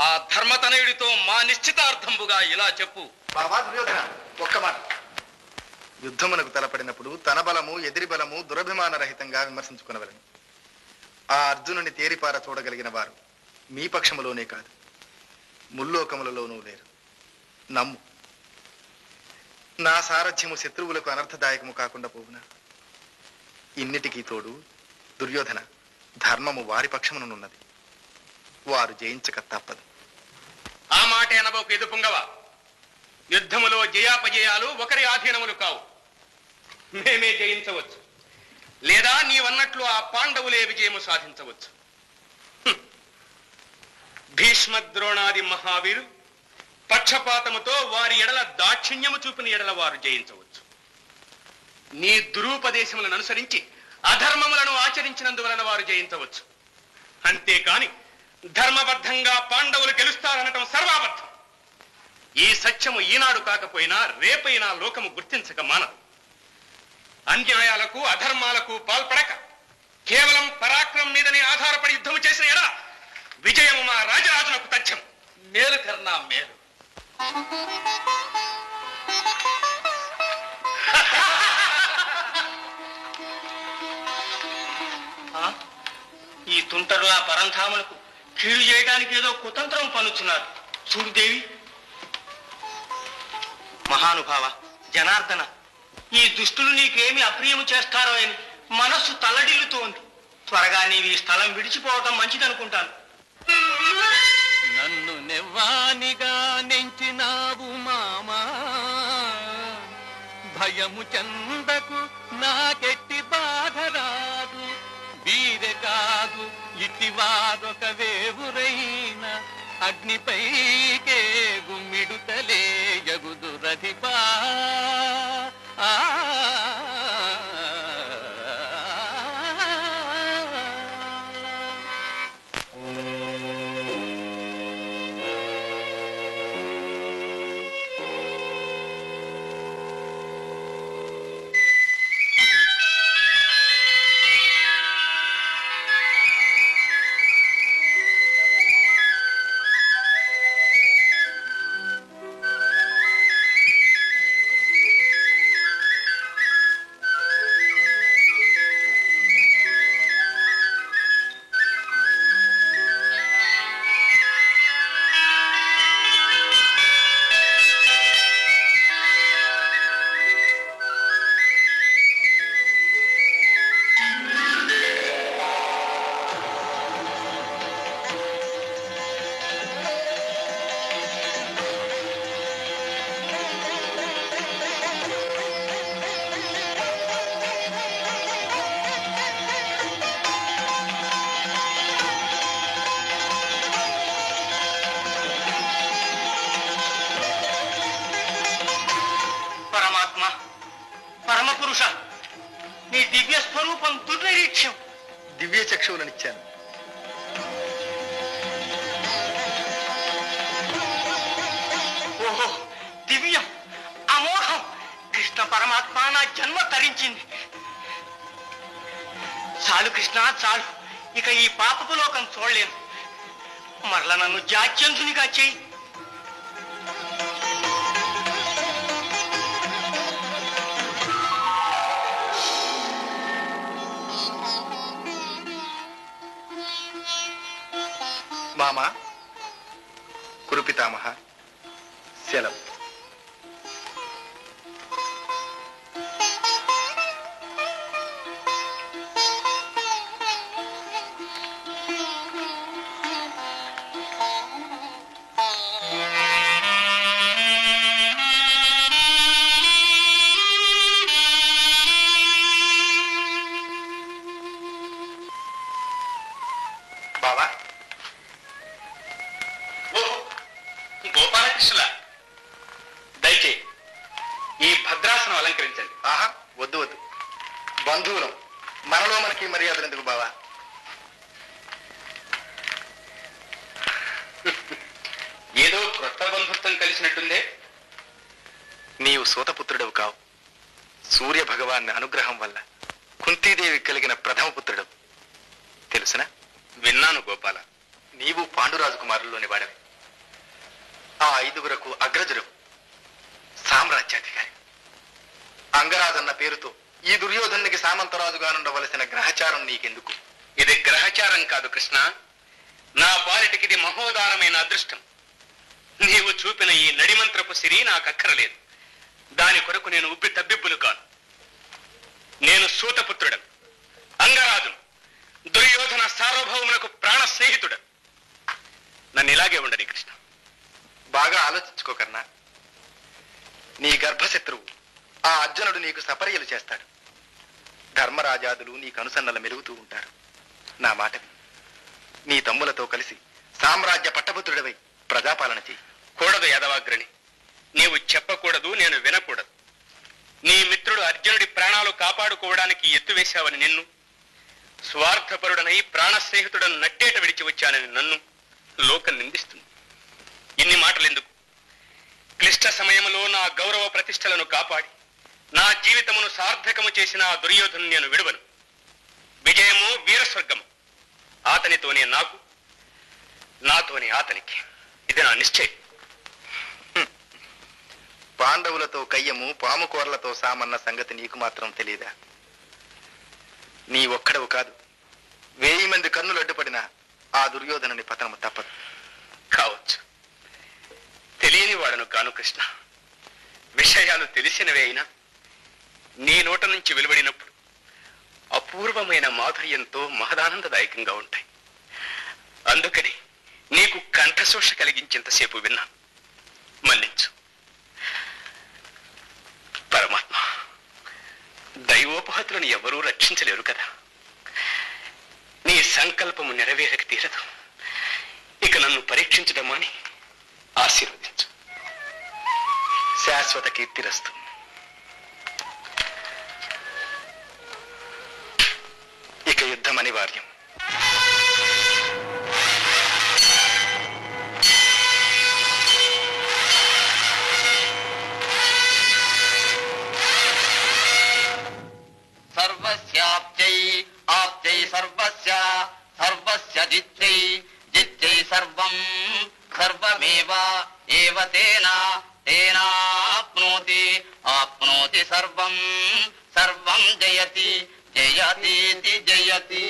S10: ఆ ధర్మతనయుడితో మా నిశ్చితార్థంబుగా ఇలా చెప్పు.
S3: బాబా దుర్యోధన, ఒక్క మాట. యుద్ధమునకు తలపడినప్పుడు తన బలము ఎదిరి బలము దురభిమాన రహితంగా విమర్శించుకునవలను. ఆ అర్జునుని తేరిపార చూడగలిగిన వారు మీ పక్షములోనే కాదు, ముల్లోకములలోనూ లేరు. నమ్ము. నా సారథ్యము శత్రువులకు అనర్థదాయకము కాకుండా పోవునా? ఇన్నిటికీ తోడు దుర్యోధన, ధర్మము వారి పక్షమునున్నది. వారు జయించక తప్పదు.
S5: ఆ మాట అనబోకు ఎదు పుంగవ. యుద్ధములో జయాపజయాలు ఒకరి ఆధీనములు కావు. మేమే జయించవచ్చు, లేదా నీవన్నట్లు ఆ పాండవులే విజయము సాధించవచ్చు. భీష్మ ద్రోణాది మహావీరు పక్షపాతముతో వారి ఎడల దాక్షిణ్యము చూపిన ఎడల వారు జయించవచ్చు. నీ దురూపదేశములను అనుసరించి అధర్మములను ఆచరించినందువలన వారు జయించవచ్చు. అంతేకాని ధర్మబద్ధంగా పాండవులు గెలుస్తారనటం సర్వాబద్ధం. ఈ సత్యము ఈనాడు కాకపోయినా రేపైనా లోకము గుర్తించక మానదు. అన్యాయాలకు అధర్మాలకు పాల్పడక కేవలం పరాక్రమం మీదనే ఆధారపడి యుద్ధము చేసిన ఎడ విజయము మా రాజరాజులకు తథ్యం.
S10: మేలు కర్ణా మేలు.
S3: ఈ తుంటరుల పరంధాములకు కీడు చేయడానికి ఏదో కుతంత్రం పన్నుచున్నారు. చూడు దేవి. మహానుభావ జనార్దన, ఈ దుష్టులు నీకేమి అప్రియము చేస్తారో అని మనస్సు తల్లడిల్లుతోంది. త్వరగా నీవు ఈ స్థలం విడిచిపోవటం మంచిదనుకుంటాను.
S9: నన్ను నెవ్వానిగా నెంచినావు మామా, భయము చందకు నాకెట్టి బాధ రాదు. వీరే కాదు ఇటివారొక వేవురైన అగ్నిపైకే గుమ్మిడుతలే యగుదురధిపా.
S3: పరమపురుష, నీ దివ్య స్వరూపం దుర్నిరీక్ష్యం.
S11: దివ్య చక్షువులనిచ్చాను.
S3: ఓహో, దివ్యం, అమోఘం. కృష్ణ పరమాత్మ నా జన్మ తరించింది. చాలు కృష్ణ, చాలు. ఇక ఈ పాపపు లోకం చూడలేను. మరల నన్ను జాత్యంతునిగా చెయ్యి.
S11: మామా, కురుపితామహ, సెలవు.
S5: పక్షుల దయచేయి ఈ భద్రాసనం అలంకరించండి.
S11: ఆహా, వద్దు వద్దు. బంధువులం, మనలో మనకి మర్యాదలు ఎందుకు బావా?
S5: ఏదో క్రొత్త బంధుత్వం కలిసినట్టుందే.
S11: నీవు సూతపుత్రుడవు కావు. సూర్య భగవాన్ అనుగ్రహం వల్ల కుంతీదేవి కలిగిన ప్రథమ పుత్రుడవు. తెలుసునా?
S5: విన్నాను గోపాల.
S11: నీవు పాండురాజు కుమారుల్లోని వాడవి. ఆ 5గురకు అగ్రజుడు, సామ్రాజ్యాధికారి. అంగరాజన్న పేరుతో ఈ దుర్యోధనునికి సామంతరాజుగా నుండవలసిన గ్రహచారం నీకెందుకు?
S5: ఇది గ్రహచారం కాదు కృష్ణ. నా పాలిటికి ఇది మహోదారమైన అదృష్టం. నీవు చూపిన ఈ నడిమంత్రపు సిరి నాకు అక్కరలేదు. దాని కొరకు నేను ఉబ్బి తబ్బిబ్బులు కాను. నేను సూతపుత్రుడను, అంగరాజును, దుర్యోధన సార్వభౌమునకు ప్రాణ స్నేహితుడు. నన్ను ఇలాగే ఉండని కృష్ణ.
S11: బాగా ఆలోచించుకోకర్నా. నీ గర్భశత్రువు ఆ అర్జునుడు నీకు సపర్యలు చేస్తాడు. ధర్మరాజాదులు నీకు అనుసన్నలు మెరుగుతూ ఉంటారు. నా మాట విను. నీ తమ్ములతో కలిసి సామ్రాజ్య పట్టపుత్రుడివై ప్రజాపాలన చెయ్యి.
S5: కూడదు యాదవాగ్రణి. నీవు చెప్పకూడదు, నేను వినకూడదు. నీ మిత్రుడు అర్జునుడి ప్రాణాలు కాపాడుకోవడానికి ఎత్తువేశావని నిన్ను, స్వార్థపరుడనై ప్రాణ స్నేహితుడను నట్టేట విడిచి వచ్చానని నన్ను లోకం నిందిస్తుంది. ఇన్ని మాటలెందుకు? క్లిష్ట సమయంలో నా గౌరవ ప్రతిష్టలను కాపాడి నా జీవితమును సార్థకము చేసిన ఆ దుర్యోధను నేను విడువను. విజయము వీరస్వర్గము. అతనితోనే నాకు, నాతోనే అతనికి. ఇది నా నిశ్చయం.
S11: పాండవులతో కయ్యము, పాము కూరలతో సామన్న సంగతి నీకు మాత్రం తెలియదా? నీ ఒక్కడవు కాదు, 1000 మంది కన్నులు అడ్డుపడిన ఆ దుర్యోధనుని పతనము తప్పదు.
S5: కావచ్చు. తెలియని వాడను కాను కృష్ణ. విషయాలు తెలిసినవే అయినా నీ నోట నుంచి వెలువడినప్పుడు అపూర్వమైన మాధుర్యంతో మహదానందదాయకంగా ఉంటాయి. అందుకని నీకు కంఠశోష కలిగించేంతసేపు విన్నా. మన్నించు. పరమాత్మ, దైవోపహతులను ఎవరూ రక్షించలేరు కదా. నీ సంకల్పము నెరవేరక తీరదు. ఇక నన్ను పరీక్షించడమని ఆశీర్వదించు.
S11: శాశ్వత కీర్తిరస్తు. ఇక యుద్ధం అనివార్యం.
S10: సర్వస్యాప్త్యై ఆప్త్యై సర్వస్య సర్వస్య జిత్యై జిత్యై సర్వం సర్వమేవ ఏవ తేనా తేనాప్నోతి ఆప్నోతి సర్వం సర్వం జయతి జయతీతి జయతి.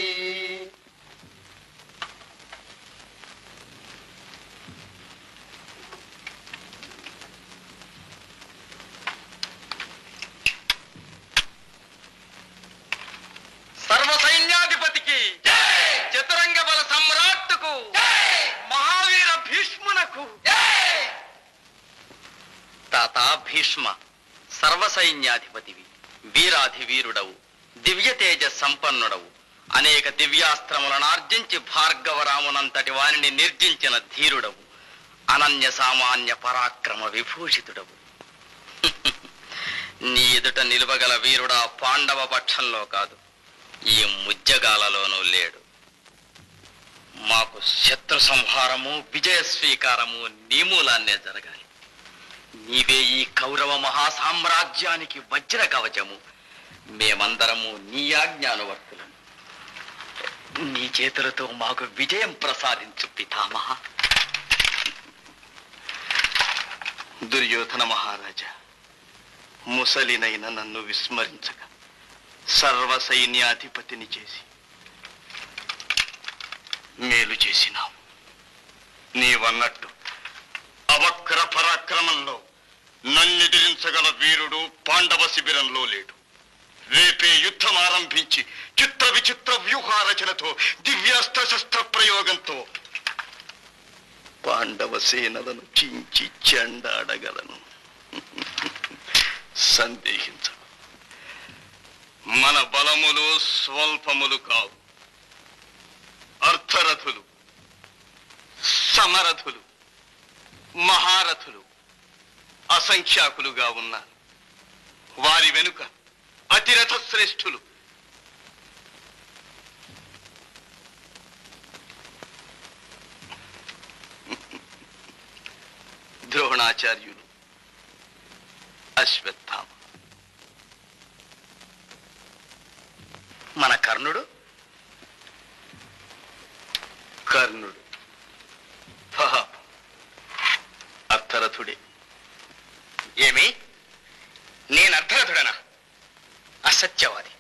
S3: సర్వసైన్యాధిపతికి, చతురంగ బల సమ్రాట్టుకు, మహావీర భీష్మునకు.
S10: తాత భీష్మ, సర్వసైన్యాధిపతివి, వీరాధి వీరుడవు, దివ్య తేజ సంపన్నుడవు, అనేక దివ్యాస్త్రములను ఆర్జించి భార్గవరామునంతటి వారిని నిర్జించిన ధీరుడవు, అనన్య సామాన్య పరాక్రమ విభూషితుడవు. నీ ఎదుట నిలువగల వీరుడా పాండవ పక్షంలో కాదు, ఈ ముజ్జగాలలోనూ లేడు. మాకు శత్రు సంహారము, విజయ స్వీకారము నీ మూలాన్నే జరగాలి. నీవే ఈ కౌరవ మహాసామ్రాజ్యానికి వజ్ర కవచము. మేమందరము నీ ఆజ్ఞానువర్తులం. నీ చేతులతో మాకు విజయం ప్రసాదించు పితామహ.
S8: దుర్యోధన మహారాజా, ముసలినైన నన్ను విస్మరించక సర్వ సైన్యాధిపతిని చేసి మేలు చేసినావు. నీవన్నట్టు అవక్ర పరాక్రమంలో నన్నెదిరించగల వీరుడు పాండవ శిబిరంలో లేడు. రేపే యుద్ధం ఆరంభించి చిత్ర విచిత్ర వ్యూహారచనతో దివ్యాస్త్ర శస్త్ర ప్రయోగంతో పాండవ సేనలను చించి చెండాడగలను. సందేహించ. మన బలములు స్వల్పములు కావు. అర్థరథులు, సమరథులు,
S10: మహారథులు అసంఖ్యాకులుగా ఉన్నారు. వారి వెనుక అతిరథ శ్రేష్ఠులు ద్రోణాచార్యులు, అశ్వత్థామ.
S3: మన కర్ణుడు
S10: పాపం అర్థరథుడే.
S3: ఏమి? నేను అర్థరథుడనా? అసత్యవాది.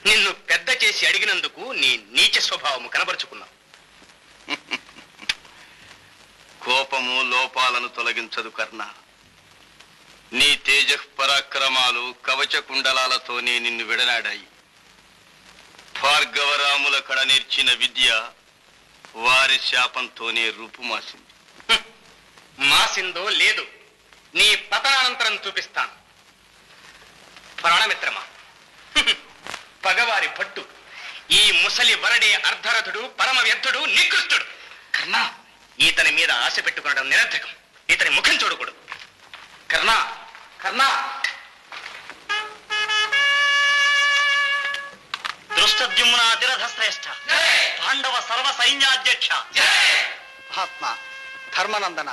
S3: నిన్ను పెద్ద చేసి అడిగినందుకు నీ నీచ స్వభావము కనబరుచుకున్నావు.
S10: కోపము లోపాలను తొలగించదు కర్ణ. నీ తేజ పరాక్రమాలు కవచ కుండలాలతోనే నిన్ను విడనాడాయి. భార్గవరాముల కడ నేర్చిన విద్య వారి శాపంతోనే రూపుమాసింది.
S3: మాసిందో లేదు, నీ పతనానంతరం చూపిస్తాను. ప్రాణమిత్రమా, పగవారి భట్టు, ఈ ముసలి వరడే అర్ధరథుడు, పరమ వ్యర్థుడు, నికృష్టుడు. కర్ణా, ఈతని మీద ఆశ పెట్టుకోవడం నిరర్థకం. ఇతని ముఖం చూడకూడదు. కర్ణా, కర్ణా.
S6: దృష్టద్యుమ్న అతిరథ శ్రేష్ఠ, పాండవ సర్వ సైన్యాధ్యక్ష.
S3: మహాత్మ ధర్మనందన,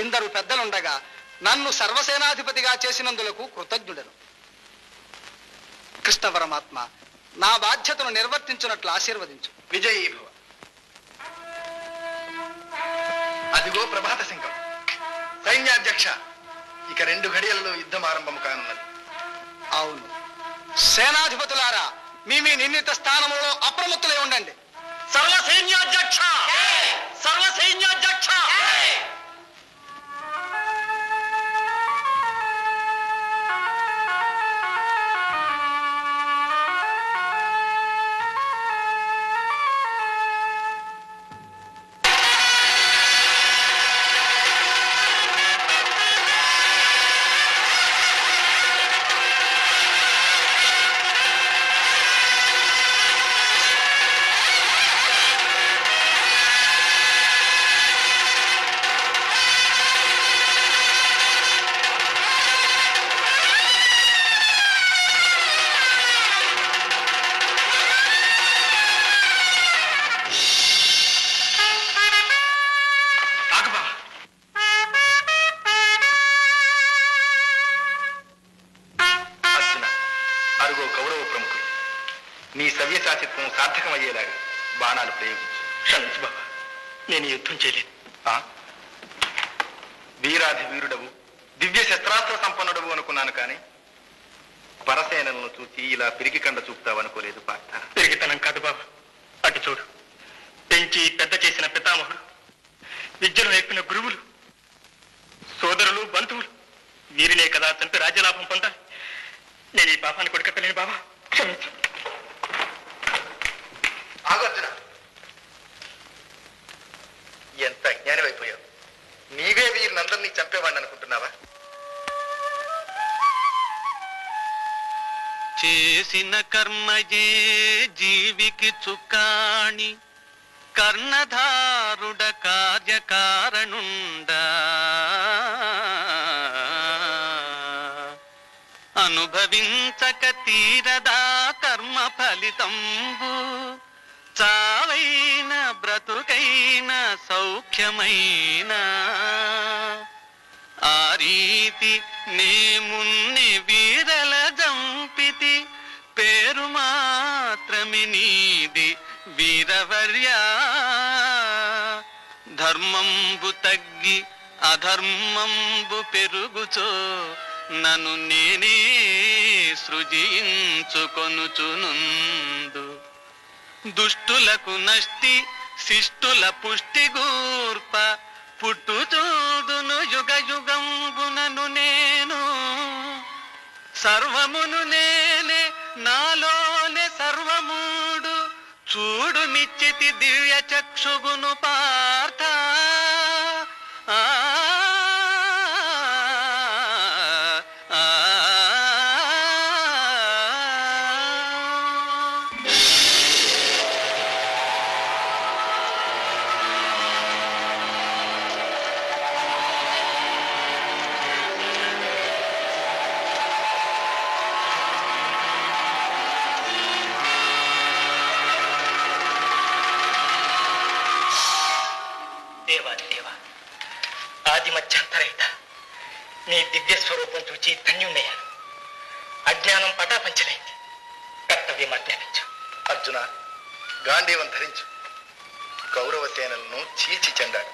S3: ఇందరు పెద్దలుండగా నన్ను సర్వసేనాధిపతిగా చేసినందులకు కృతజ్ఞుడను. కృష్ణ పరమాత్మ నా బాధ్యతను నిర్వర్తించున్నట్లు ఆశీర్వదించు.
S11: విజయీభవ. అదిగో ప్రభాత సింహం. సైన్యాధ్యక్ష, ఇక 2 ఘడియలలో యుద్ధం ఆరంభం కానున్నది.
S3: అవును, సేనాధిపతులారా, మీ నిర్ణీత స్థానంలో అప్రమత్తులై ఉండండి.
S6: సర్వ సైన్యాధ్యక్ష, సర్వ సైన్యాధ్యక్ష.
S11: సవ్యసాచిత్వం సార్థకమయ్యేలాగా బాణాలు ప్రయోగించు.
S3: క్షమించు బాబా, నేను యుద్ధం చేయలేదు.
S11: వీరాధి వీరుడవు, దివ్య శస్త్రాస్త్ర సంపన్నుడవు అనుకున్నాను, కానీ పరసేనలను చూసి ఇలా పిరికి కండ చూపుతావనుకోలేదు పార్థ.
S3: పెరిగితనం కాదు బాబా, అటు చూడు. పెంచి పెద్ద చేసిన పితామహుడు, విద్యను నేర్పిన గురువులు, సోదరులు, బంధువులు, వీరినే కదా చంపి రాజ్యలాభం పొందాలి. నేను ఈ పాపాన్ని కొడుకలేను బాబా, క్షమించు.
S11: ఆగర్జున, ఎంత అజ్ఞానమైపోయావు. నీవే వీరినందరినీ చంపేవాడిని అనుకుంటున్నావా?
S9: చేసిన కర్మయే జీవికి చుక్కాణి, కర్ణధారుడ కార్యకారణుండా, అనుభవించక తీరదా కర్మ ఫలితంబు, చావైన బ్రతుకైన సౌఖ్యమైన, ఆ రీతి నేమున్ని వీరల జంపితి, పేరు మాత్రమి నీది వీరవర్యా. ధర్మంబు తగ్గి అధర్మంబు పెరుగుచో, నన్ను నేనే సృజించుకొనుచునుందు. దుష్టులకు నష్టి శిష్టుల పుష్టి గూర్ప, పుట్టుచూడును యుగ యుగంబునను నేను. సర్వమును నేనే, నాలోనే సర్వమూడు, చూడు మిచ్చితి దివ్య చక్షుగును పార్థ.
S3: స్వార్థరహిత నీ దివ్య స్వరూపం చూచి ధన్యుణ్ణయ్యాను. అజ్ఞానం పటాపంచలైంది. కర్తవ్యం అజ్ఞానించు.
S11: అర్జున, గాంధీవం ధరించు. కౌరవ సేనలను చీల్చి చెండాడు.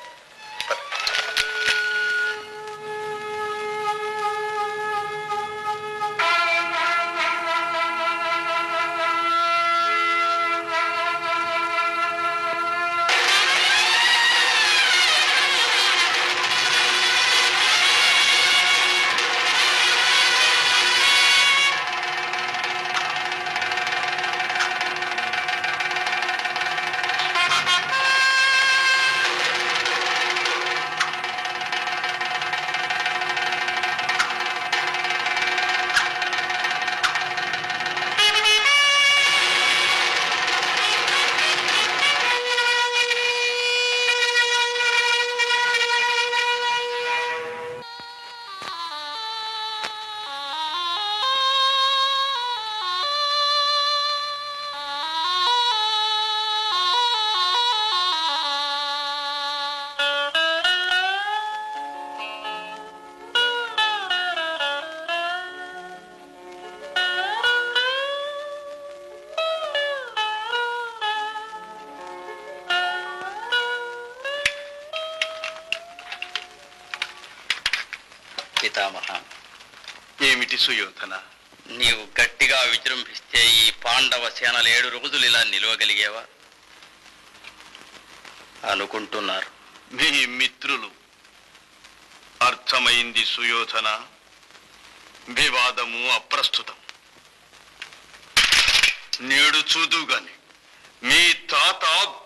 S10: పితామహ,
S7: ఏమిటి సుయోధన?
S10: నీవు గట్టిగా విజృంభిస్తే ఈ పాండవ సేనలు 7 రోజులు ఇలా నిలవగలిగేవా? అనుకుంటున్నారు.
S7: మీ మిత్రులు. అర్థమైంది సుయోధన. వివాదము అప్రస్తుతం. నేడు చూదుగాని మీ తాత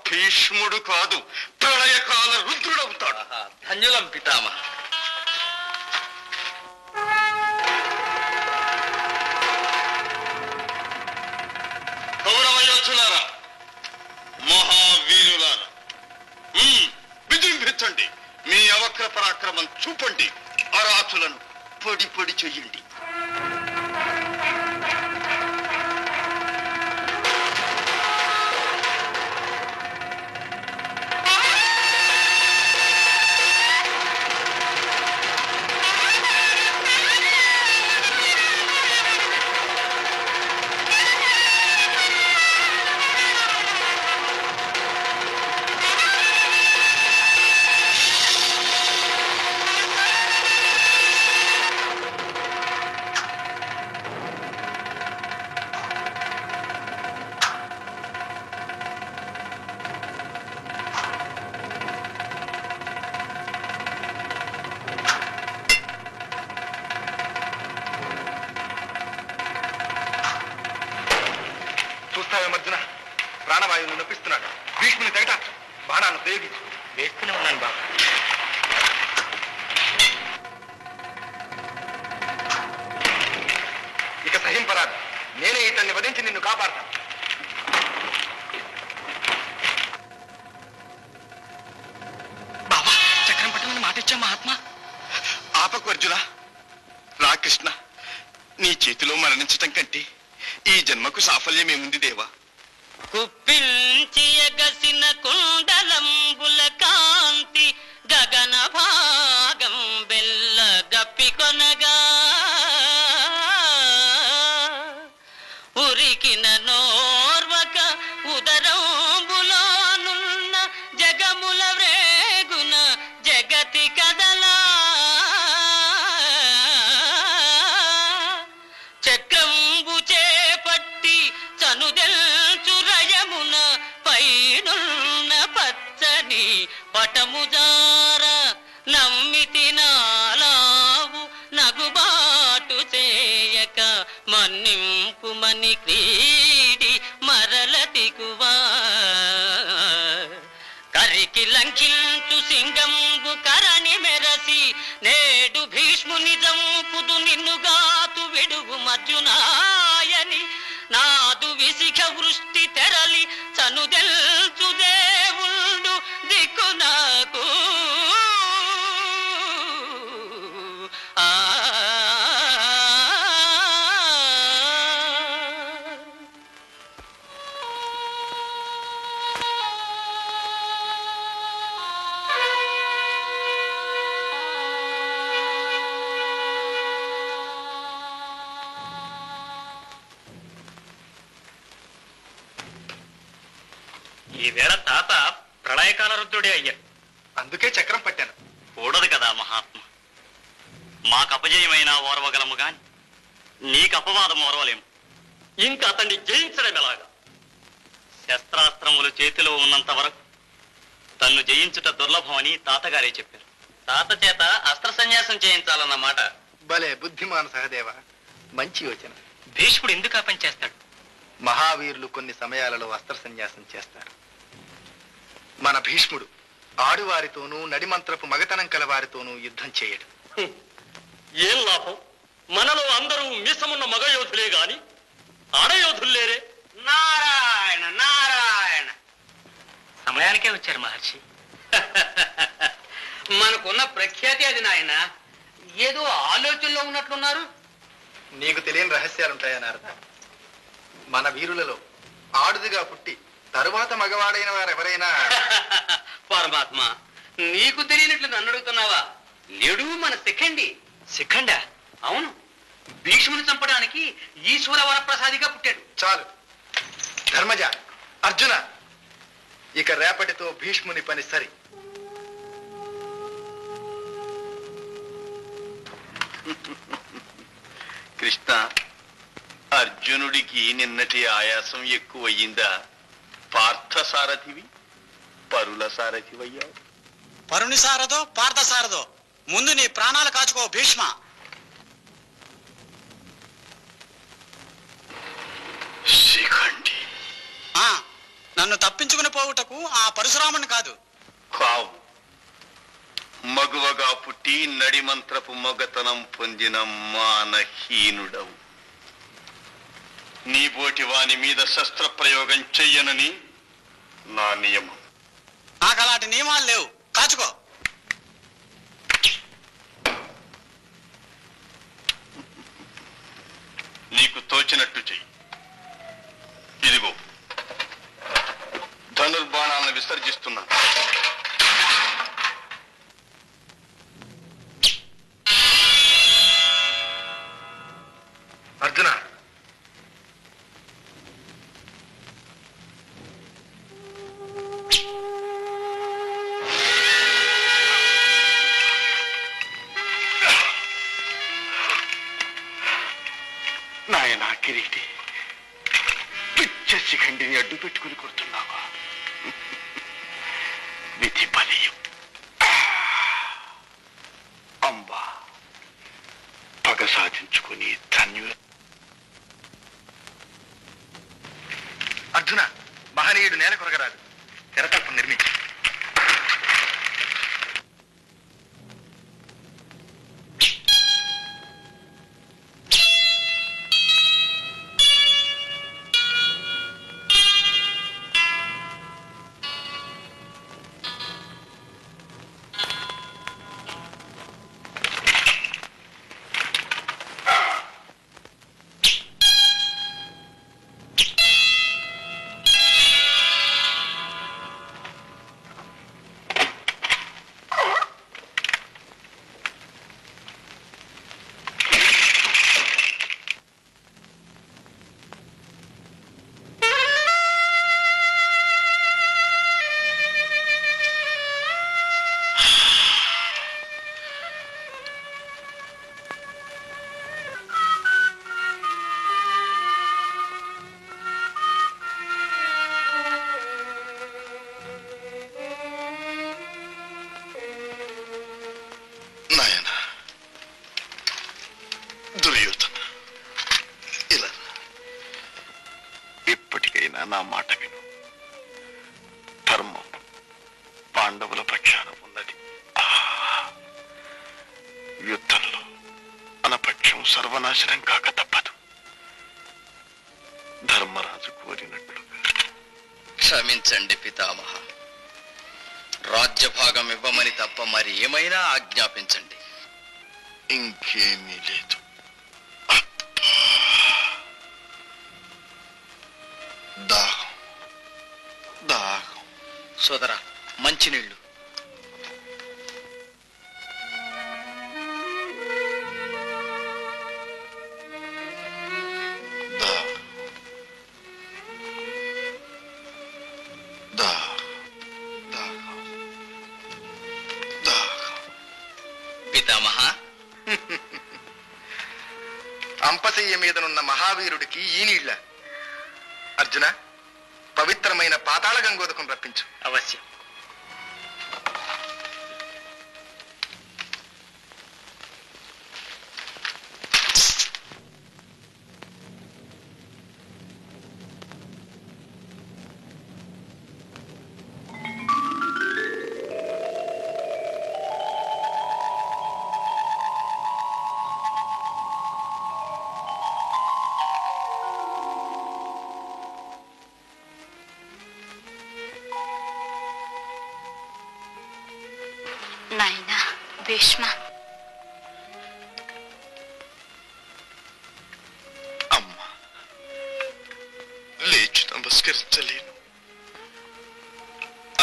S7: భీష్ముడు కాదు, ప్రళయకాల రుద్రుడవుతాడు.
S10: ధన్యులం పితామహ.
S7: కౌరవయోధులారా, మహావీరులారా, విజృంభించండి. మీ అవక్ర పరాక్రమం చూపండి. అరాచులను పొడి పొడి చెయ్యండి.
S11: అర్జున, ప్రాణవాయువును నొప్పిస్తున్నాడు. భీష్ముని తెగట బాణాలను ప్రయోగించు.
S3: వేస్తూనే ఉన్నాను బాబు.
S11: ఇక సహింపరాదు. నేనే ఇతన్ని వధించి నిన్ను కాపాడతాను.
S3: బాబా, చక్రం పట్టమని మాట ఇచ్చా మహాత్మా.
S7: ఆపకు అర్జున. రా కృష్ణ, నీ చేతిలో మరణించటం కంటే ఈ జన్మకు సాఫల్యమేముంది దేవా?
S12: కుప్పించి ఎగసిన కుండలంబుల కాంతి గగన భాగం బెల్ల గప్పికొనగా ఉరికిన నోర్వక ఉదరంబులోనున్న జగముల వ్రేగున జగతి కదలా చక్రంబు చేపట్టి చనుదెల్చు రయమున పైనున్న పచ్చని పటముజార నమ్మితి నాలావు నగుబాటు చేయక మన్నింపుమని క్రీడి మరల దిగువా కరికి లంకించు సింగంబు కరణి మెరసి నేడు భీష్ముని జంపుదు నిన్నుగాతు విడుగు మర్జునాయని నాదు విసిఖ వృష్టి తెరలి చనుదెల్చు దేవుండు దిక్కు నాకు
S6: ఈవేళ తాత ప్రళయకాల రుద్రుడే అయ్యారు.
S11: అందుకే చక్రం పట్టాను.
S6: కూడదు కదా మహాత్మ. మాకు అపజయమైన ఓర్వగలము గాని నీకు అపవాదం ఓర్వలేము. ఇంకా అతన్ని జయించడం ఎలాగా? శస్త్రాస్త్రములు చేతిలో ఉన్నంత వరకు తన్ను జయించుట దుర్లభమని తాతగారే చెప్పారు. తాత చేత అస్త్ర సన్యాసం చేయించాలన్నమాట.
S11: భలే బుద్ధిమాన్ సహదేవ, మంచి యోచన.
S6: భీష్ముడు ఎందుకు ఆ పని చేస్తాడు?
S11: మహావీరులు కొన్ని సమయాలలో అస్త్ర సన్యాసం చేస్తారు. మన భీష్ముడు ఆడువారితోనూ నడిమంత్రపు మగతనం కల వారితోనూ యుద్ధం చేయడు.
S6: ఏం లాభం? మనలో అందరూ మిసమున్న మగయోధులే గాని ఆడయోధుల్లేరే. నారాయణ నారాయణ. సమయానికే వచ్చారు మహర్షి. మనకున్న ప్రఖ్యాతి అది నాయన. ఏదో ఆలోచనలో ఉన్నట్లున్నారు.
S11: నీకు తెలియని రహస్యాలుంటాయా నారద? మన వీరులలో ఆడుదిగా పుట్టి తరువాత మగవాడైన వారెవరైనా?
S6: పరమాత్మ, నీకు తెలియనట్లు నన్ను అడుగుతున్నావా? లేడు మన శిఖండి. శిఖండా? అవును, భీష్ముని చంపడానికి ఈశ్వర వరప్రసాదిగా పుట్టాడు.
S11: చాలు ధర్మజ, అర్జున, ఇక రేపటితో భీష్ముని పని సరి.
S7: కృష్ణ, అర్జునుడికి నిన్నటి ఆయాసం ఎక్కువయ్యిందా? పార్థసారథివి పరుల సారథివయ్యావు.
S3: పరుని సారదో పార్థ సారదో, ముందు నీ ప్రాణాలు కాచుకో భీష్మ.
S7: శిఖండి,
S3: నన్ను తప్పించుకుని పోవుటకు ఆ పరశురాముని కాదు.
S7: కావు, మగువగా పుట్టి నడిమంత్రపు మొగతనం పొందిన మానహీనుడవు. నీ బోటి వాని మీద శస్త్ర ప్రయోగం చెయ్యనని నా నియమం.
S3: నాకు అలాంటి నియమాలు లేవు, కాచుకో.
S7: నీకు తోచినట్టు చెయ్యి. ఇదిగో ధనుర్బాణాలను విసర్జిస్తున్నాను.
S11: అర్జున,
S7: నాయనా కిరీటి, పిచ్చ శిఖండిని అడ్డు పెట్టుకుని కొడుతున్నావా? విధి బలియం. అంబా, పగ సాధించుకుని ధన్యుల.
S11: అర్జున, మహనీయుడు నేల కొరగరాదు. తెరతల్పం నిర్మించు.
S7: దుర్యోధన, ఇలా ఇప్పటికైనా నా మాట విను. ధర్మం పాండవుల పక్షాన ఉన్నది. యుద్ధంలో అనపక్షం సర్వనాశనం కాక తప్పదు. ధర్మరాజు కోరినట్లుగా.
S10: క్షమించండి పితామహ, రాజ్యభాగం ఇవ్వమని తప్ప మరి ఏమైనా ఆజ్ఞాపించండి.
S7: ఇంకేమీ లేదు. దాహం దాహం.
S10: సోదరా, మంచినీళ్ళు.
S7: దాహం.
S11: హిమాలయ మీదనున్న మహావీరుడికి ఈ నీళ్ళ? అర్జున, పవిత్రమైన పాతాళ గంగోదకం రప్పించు.
S3: అవశ్యం.
S1: నాయనా భీష్మ,
S7: అమ్మా, లేచి నమస్కరించలేను.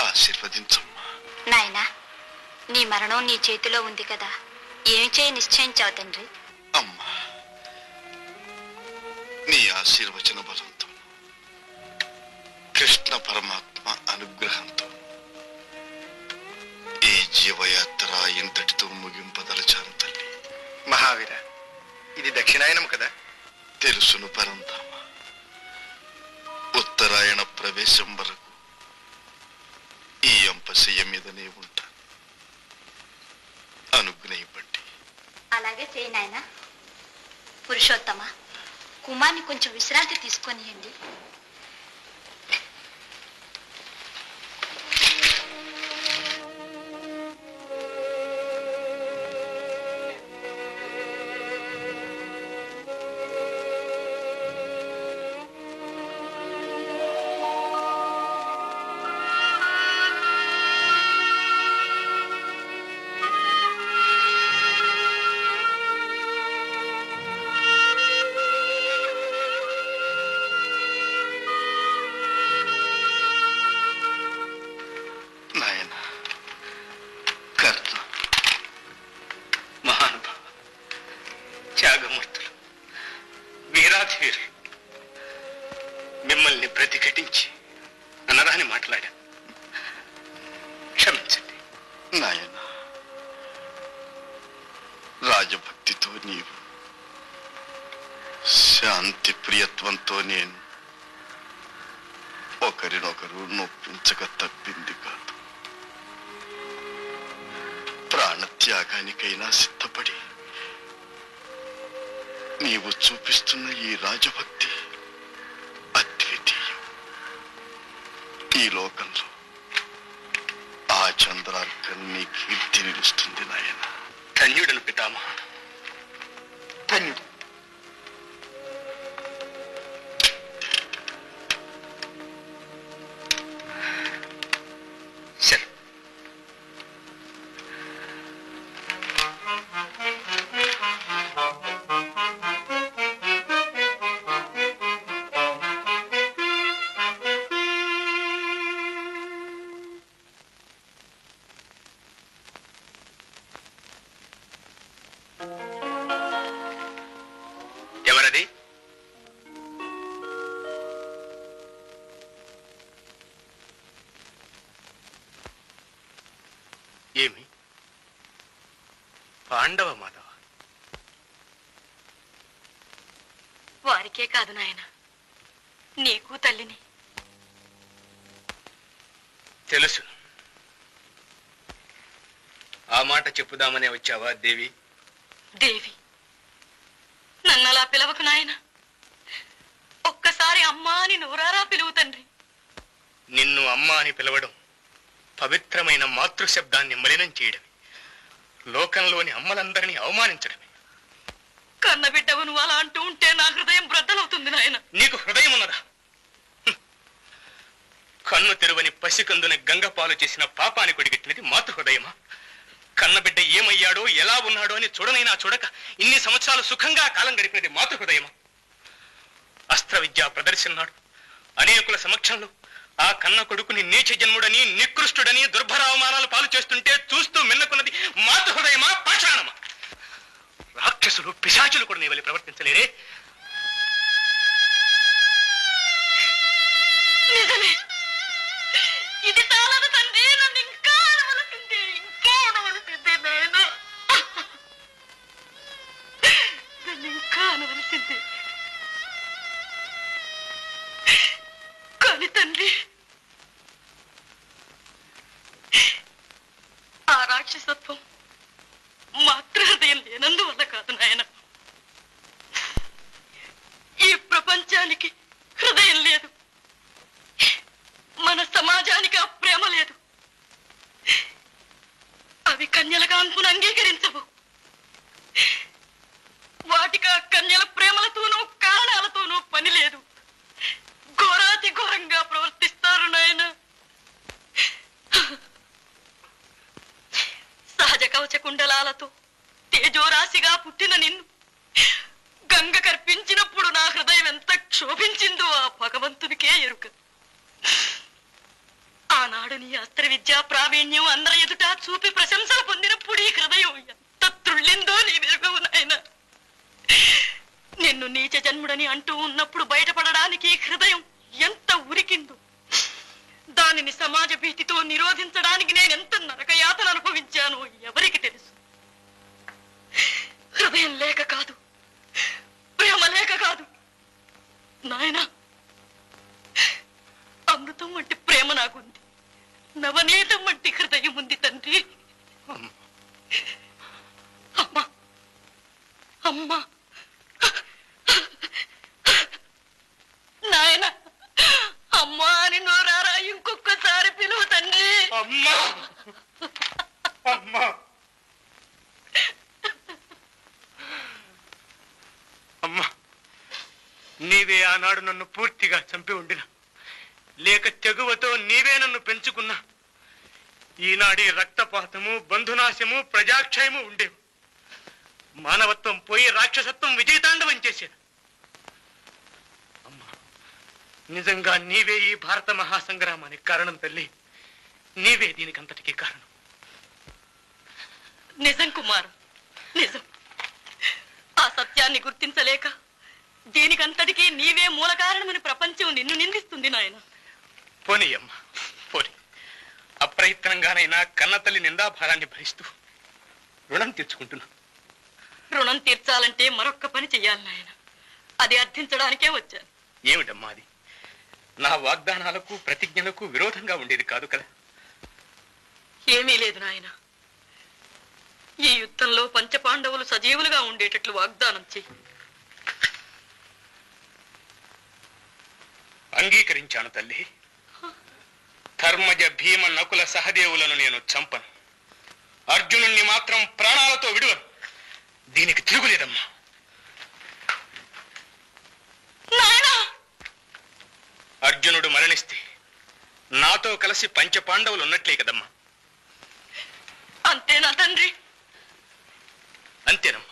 S7: ఆశీర్వదించమ్మా.
S1: నాయనా నీ మరణం నీ చేతిలో ఉంది కదా, ఏమి చేయి నిశ్చయించావు తండ్రి?
S7: అమ్మా, నీ ఆశీర్వచన బలంతో, కృష్ణ పరమాత్మ అనుగ్రహంతో ఈ జీవయాత్ర ఇంతటితో ముగింపదలచాను తల్లి.
S11: మహావీర, ఇది దక్షిణాయనం కదా?
S7: తెలుసును పరంధామ. ఉత్తరాయణ ప్రవేశం వరకు ఈ అంపశయ్య మీదనే ఉంటా. అనుగ్రహింపండి.
S1: అలాగే చేయి నాయనా. పురుషోత్తమ, కుమార్ని కొంచెం విశ్రాంతి తీసుకొనియండి.
S3: మిమ్మల్ని ప్రతిఘటించి అనరాని మాట్లాడా. క్షమించండి.
S7: నాయన, రాజభక్తితో నీవు, శాంతి ప్రియత్వంతో నేను ఒకరినొకరు నొప్పించక తప్పింది కాదు. ప్రాణత్యాగానికైనా సిద్ధపడి నీవు చూపిస్తున్న ఈ రాజభక్తి అద్వితీయం. ఈ లోకంలో ఆ చంద్రార్కం నీ కీర్తి నిలుస్తుంది నాయన.
S3: ధన్యుడను పితామహ,
S11: ధన్యుడు.
S3: సరే. ఎవరది? ఏమి? పాండవ మాధవ?
S1: వారికే కాదు నాయన, నీకు తల్లిని.
S3: తెలుసు. ఆ మాట చెప్పుదామనే వచ్చావా దేవి?
S1: దేవి, నన్నలా పిలవకు నాయన. ఒక్కసారి అమ్మా అని నోరారా పిలువు తండ్రి.
S3: నిన్ను అమ్మ అని పిలవడం పవిత్రమైన మాతృశబ్దాన్ని మలినం చేయడమే, లోకంలోని అమ్మలందరినీ అవమానించడమే.
S1: కన్నబిడ్డవు నువ్వు అలా అంటూ ఉంటే నా హృదయం బ్రద్దలవుతుంది నాయన.
S3: నీకు హృదయం ఉన్నదా? కన్ను తెరువని పసికందుని గంగపాలు చేసిన పాపాన్ని కొడిగెట్టినది మాతృహృదయమా? కన్నబిడ్డ ఏమయ్యాడో ఎలా ఉన్నాడో అని చూడనైనా చూడక ఇన్ని సంవత్సరాలు సుఖంగా కాలం గడిపినది మాతృహృదయమా? అస్త్ర విద్యా ప్రదర్శనాడు అనేకుల సమక్షంలో ఆ కన్న కొడుకుని నీచ జన్ముడని, నికృష్టుడని, దుర్భరావమానాలు పాలు చేస్తుంటే చూస్తూ మిన్నకున్నది మాతృహృదయమా, పాషాణమా? రాక్షసులు పిశాచులు కూడా నీ వల్ల ప్రవర్తించలేరే.
S1: నిజమే, ఇది చాలదు తండ్రి. నన్ను ఇంకా అడవలసిందే, ఇంకా అడవలసిందే నాయన. నన్ను ఇంకా అనవలసిందే.
S12: చక్రవర్తిగా పుట్టిన నిన్ను గంగ కర్పించినప్పుడు నా హృదయం ఎంత క్షోభించిందో ఆ భగవంతునికే ఎరుక. ఆనాడు నీ అస్త్ర విద్యా ప్రావీణ్యం అందరి ఎదుట చూపి ప్రశంసలు పొందినప్పుడు ఈ హృదయం ఎంత త్రుళ్ళిందో నీ వెరుగవు నాయన. నిన్ను నీచ జన్ముడని అంటూ ఉన్నప్పుడు బయటపడడానికి ఈ హృదయం ఎంత ఉరికిందో. దానిని సమాజ భీతితో నిరోధించడానికి నేనెంత నరకయాతను అనుభవించానో ఎవరికి తెలుసు. హృదయం లేక కాదు, ప్రేమ లేక కాదు నాయనా, అమృతం వంటి ప్రేమ నాకుంది, నవనీతం వంటి హృదయం ఉంది తండ్రి. అమ్మా అమ్మా నాయన, అమ్మా అని నోరారా ఇంకొకసారి పిలువు తండ్రి.
S5: అమ్మా అమ్మా అమ్మా, నీవే ఆనాడు నన్ను పూర్తిగా చంపి ఉండినా, లేక తెగువతో నీవే నన్ను పెంచుకున్నా, ఈనాడి రక్తపాతము, బంధునాశము, ప్రజాక్షయము ఉండేవు. మానవత్వం పోయి రాక్షసత్వం విజయతాండవం చేసేది. అమ్మా, నిజంగా నీవే ఈ భారత మహాసంగ్రామానికి కారణం తల్లి. నీవే దీనికంతటికీ కారణం.
S12: నిజం కుమారు, నిజం. ఆ సత్యాన్ని గుర్తించలేక దీనికంతటికీ నీవే మూల కారణమని ప్రపంచం నిన్ను నిందిస్తుంది నాయన.
S5: పోనీ అమ్మా పోనీ, అప్రయత్నంగానైనా కన్నతల్లి నిందాభారాన్ని భరిస్తూ రుణం తీర్చుకుంటున్నా.
S12: రుణం తీర్చాలంటే మరొక్క పని చెయ్యాలి నాయన. అది అర్థించడానికే వచ్చాను.
S5: ఏమిటమ్మా అది? నా వాగ్దానాలకు ప్రతిజ్ఞలకు విరోధంగా ఉండేది కాదు కదా?
S12: ఏమీ లేదు నాయన. ఈ యుద్ధంలో పంచపాండవులు సజీవులుగా ఉండేటట్లు వాగ్దానం చెయ్యి.
S5: అంగీకరించాను తల్లి. ధర్మజ భీమ నకుల సహదేవులను నేను చంపను. అర్జునుణ్ణి మాత్రం ప్రాణాలతో విడువను. దీనికి తిరుగులేదమ్మా. అర్జునుడు మరణిస్తే నాతో కలిసి పంచపాండవులు ఉన్నట్లే కదమ్మా.
S12: అంతేనా తండ్రి?
S5: అంతేనమ్మా.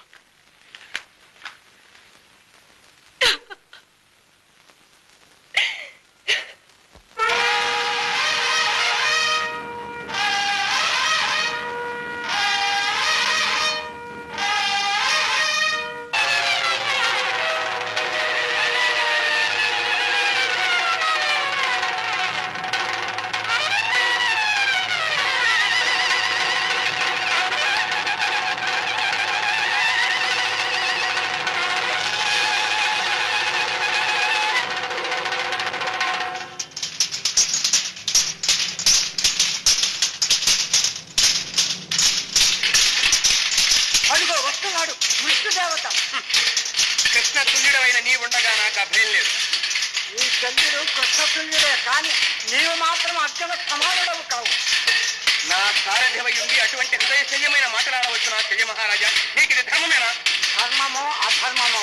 S5: కృష్ణ తుల్యుడైన నీ ఉండగా నాకు అభయం లేదు.
S13: ఈ చంద్రుడు కృష్ణ తుల్యుడే, కానీ నీవు మాత్రం అర్జున సమానుడవు కావు.
S5: నా సారథ్యమై ఉంది అటువంటి హృదయ శల్యమైన మాట్లాడవచ్చు నా శల్య మహారాజా. నీకు ఇది ధర్మమేనా?
S13: ధర్మమో అధర్మమో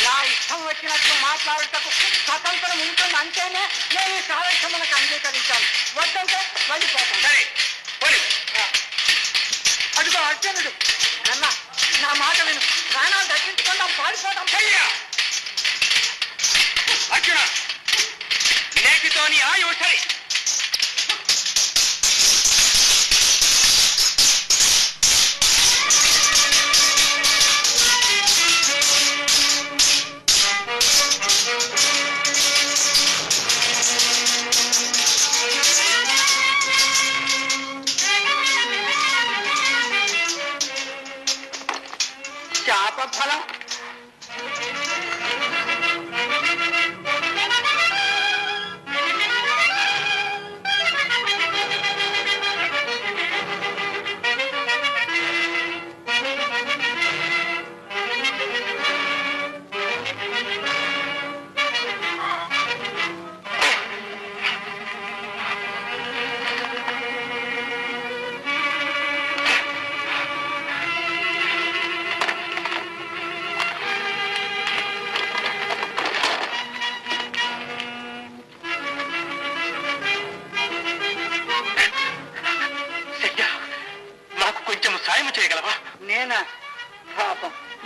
S13: నా ఇష్టం వచ్చినట్లు మాట్లాడుటకు స్వతంత్రం ఉంటుంది. అంటేనే నేను ఈ సారథ్యములకు అంగీకరించాను. వద్దంటే వెళ్ళిపోతాను.
S5: సరే పోనీ.
S13: అదిగో అర్జునుడు. అన్న నా మాట విను. ప్రాణాలు దక్కించుకుందాం, పారిపోతాం.
S5: అర్జున, నేటితో నీ ఆయువు సరి.
S13: శాపఫలం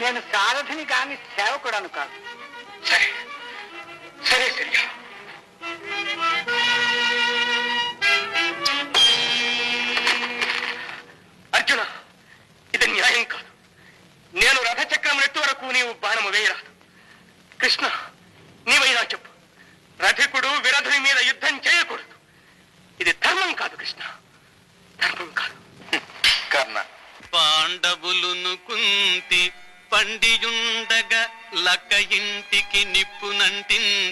S13: నేను సారథిని కాని సేవకుడను కాదు.
S2: సరే సరే సరే. అర్జున, ఇది న్యాయం కాదు. నేను రథచక్రం నెట్టు వరకు నీవు బాణము వేయరాదు. కృష్ణ, నీవైనా చెప్పు. రథికుడు విరధుని మీద యుద్ధం చేయకూడదు. ఇది ధర్మం కాదు కృష్ణ, ధర్మం కాదు.
S11: కర్ణ,
S9: పాండవులును కుంతి పండియుండగా లక్క ఇంటికి నిప్పునంటించునాడు.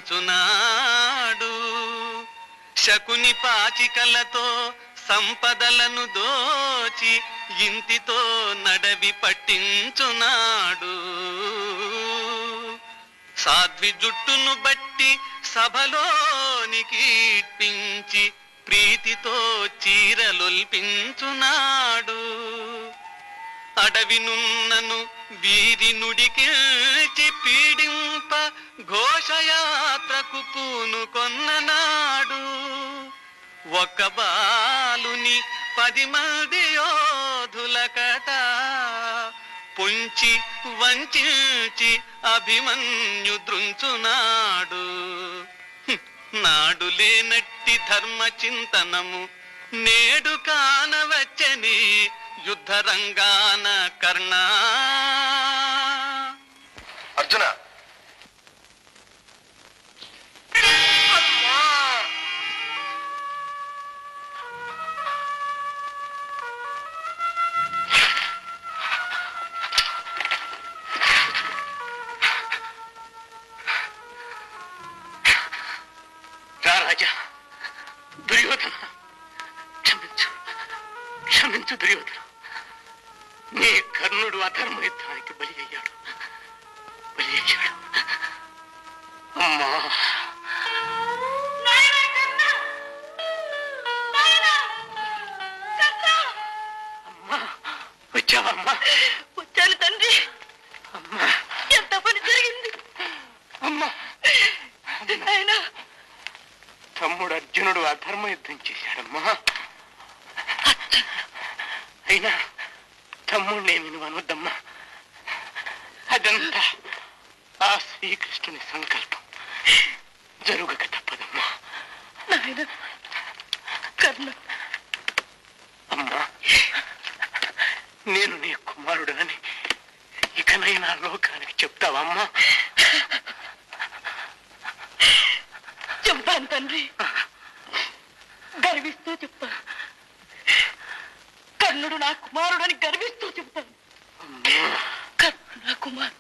S9: శకుని పాచికలతో సంపదలను దోచి ఇంటితో నడవి పట్టించునాడు. సాధ్వి జుట్టును బట్టి సభలోనికి ఇప్పించి ప్రీతితో చీరలొల్పించునాడు. అడవినున్నను వీరి నుడికిల్చి పీడింప ఘోషయాత్రకు పూనుకొన్ననాడు. ఒక బాలుని 10 మంది యోధులకట పొంచి వంచి అభిమన్యు దృంచునాడు. నాడు లేనట్టి ధర్మ చింతనము నేడు కానవచ్చని యుద్ధ రంగాన కర్ణ.
S11: అర్జున,
S2: రాజా దుర్యోధన, క్షమించు క్షమించు దుర్యోధన. నీ కర్ణుడు అధర్మ యుద్ధానికి బలి అయ్యాడు. అమ్మా, అమ్మా వచ్చావమ్మా?
S12: వచ్చాను తండ్రి.
S2: అమ్మా,
S12: ఎంత పని జరిగింది
S2: అమ్మా.
S12: ఆయన
S2: తమ్ముడు అర్జునుడు అధర్మ యుద్ధం చేశాడమ్మా. అయినా తమ్ముడిని నేను అనొద్దమ్మా. అదంతా ఆ శ్రీకృష్ణుని సంకల్పం. జరుగక తప్పదమ్మా.
S12: నాయన కర్ణ,
S2: అమ్మా, నేను నీ కుమారుడనని ఇకనైనా లోకానికి చెప్తావమ్మా?
S12: చెప్తాను తండ్రి, గర్విస్తూ చెప్తాను. కర్ణుడు నా కుమారుడని గర్విస్తూ చెప్తాను. కర్ణుడు నా కుమారుడు.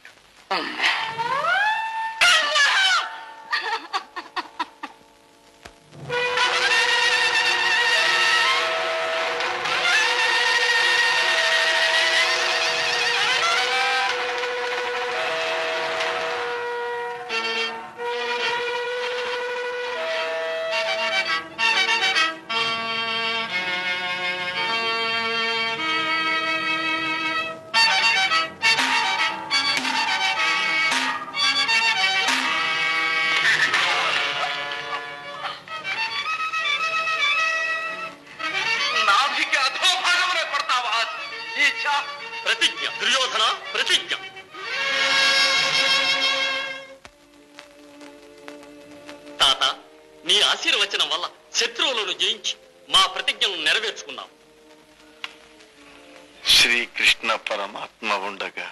S6: ప్రతిజ్ఞ దుర్యోధన, ప్రతిజ్ఞ. తాత, నీ ఆశీర్వచనం వల్ల శత్రువులను జయించి మా ప్రతిజ్ఞను నెరవేర్చుకున్నాం.
S7: శ్రీకృష్ణ పరమాత్మ ఉండగా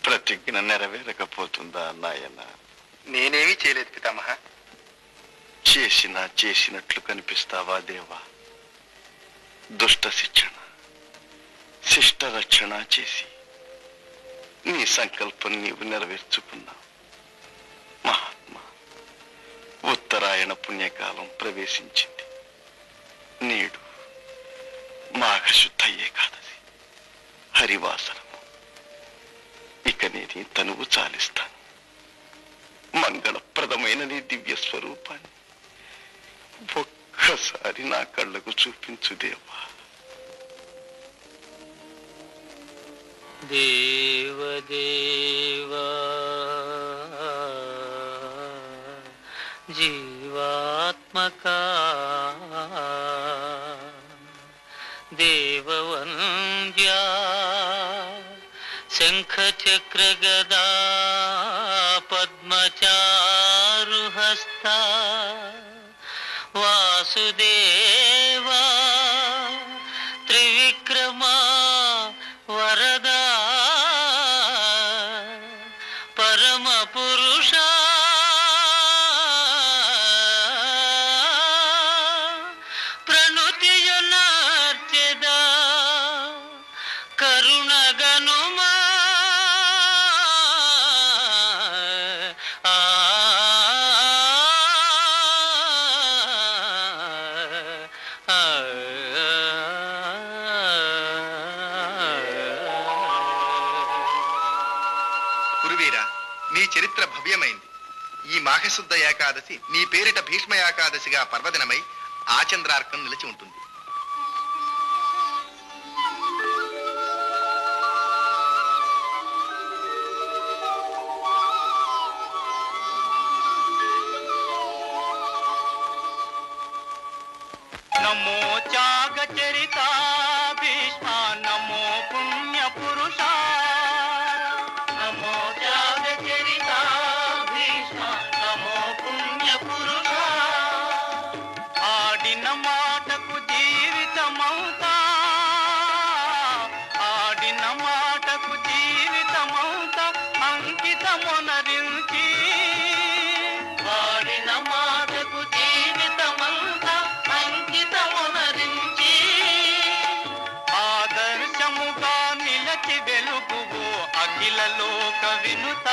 S7: ప్రతిజ్ఞ నెరవేరకపోతుందా నాయన?
S11: నేనేమీ చేయలేదు పితామహ.
S7: చేసినట్లు కనిపిస్తావా దేవా? దుష్ట శిక్షణ, శిష్ట రక్షణ చేసి నీ సంకల్పం నీవు నెరవేర్చుకున్నావు. మహాత్మా, ఉత్తరాయణ పుణ్యకాలం ప్రవేశించింది. నేడు మాఘశుద్ధ ఏకాదశి, హరివాసనము. ఇక నేను తనువు చాలిస్తాను. మంగళప్రదమైన నీ దివ్య స్వరూపాన్ని ఒక్కసారి నా కళ్ళకు చూపించు దేవా.
S9: దేవదేవా జీవాత్మకా దేవవంద్యా శంఖ చక్ర గదా పద్మచారుహస్త వాసుదేవా త్రివిక్రమా వరదా పరమ పురుష ప్రణుతియునార్చెదా కరుణగనుమా
S11: కురువీరా, నీ చరిత్ర భవ్యమైంది. ఈ మాఘశుద్ధ ఏకాదశి నీ పేరిట భీష్మ ఏకాదశిగా పర్వదినమై ఆచంద్రార్కం నిలిచి ఉంటుంది.
S9: నమో త్యాగ చరిత భీష్మ నమో పుణ్య పురుష నమో త్యాగ చరిత భీష్మ నమో పుణ్య పురుష ఆడిన మాటకు జీవితమౌతా ఆడిన మాటకు జీవితమౌతా అంకితమునరించి ఆడిన మాటకు జీవితమంతా అంకితమునరించి ఆదర్శముగా నిలచి వెలుగువో అఖిల లోక వినుత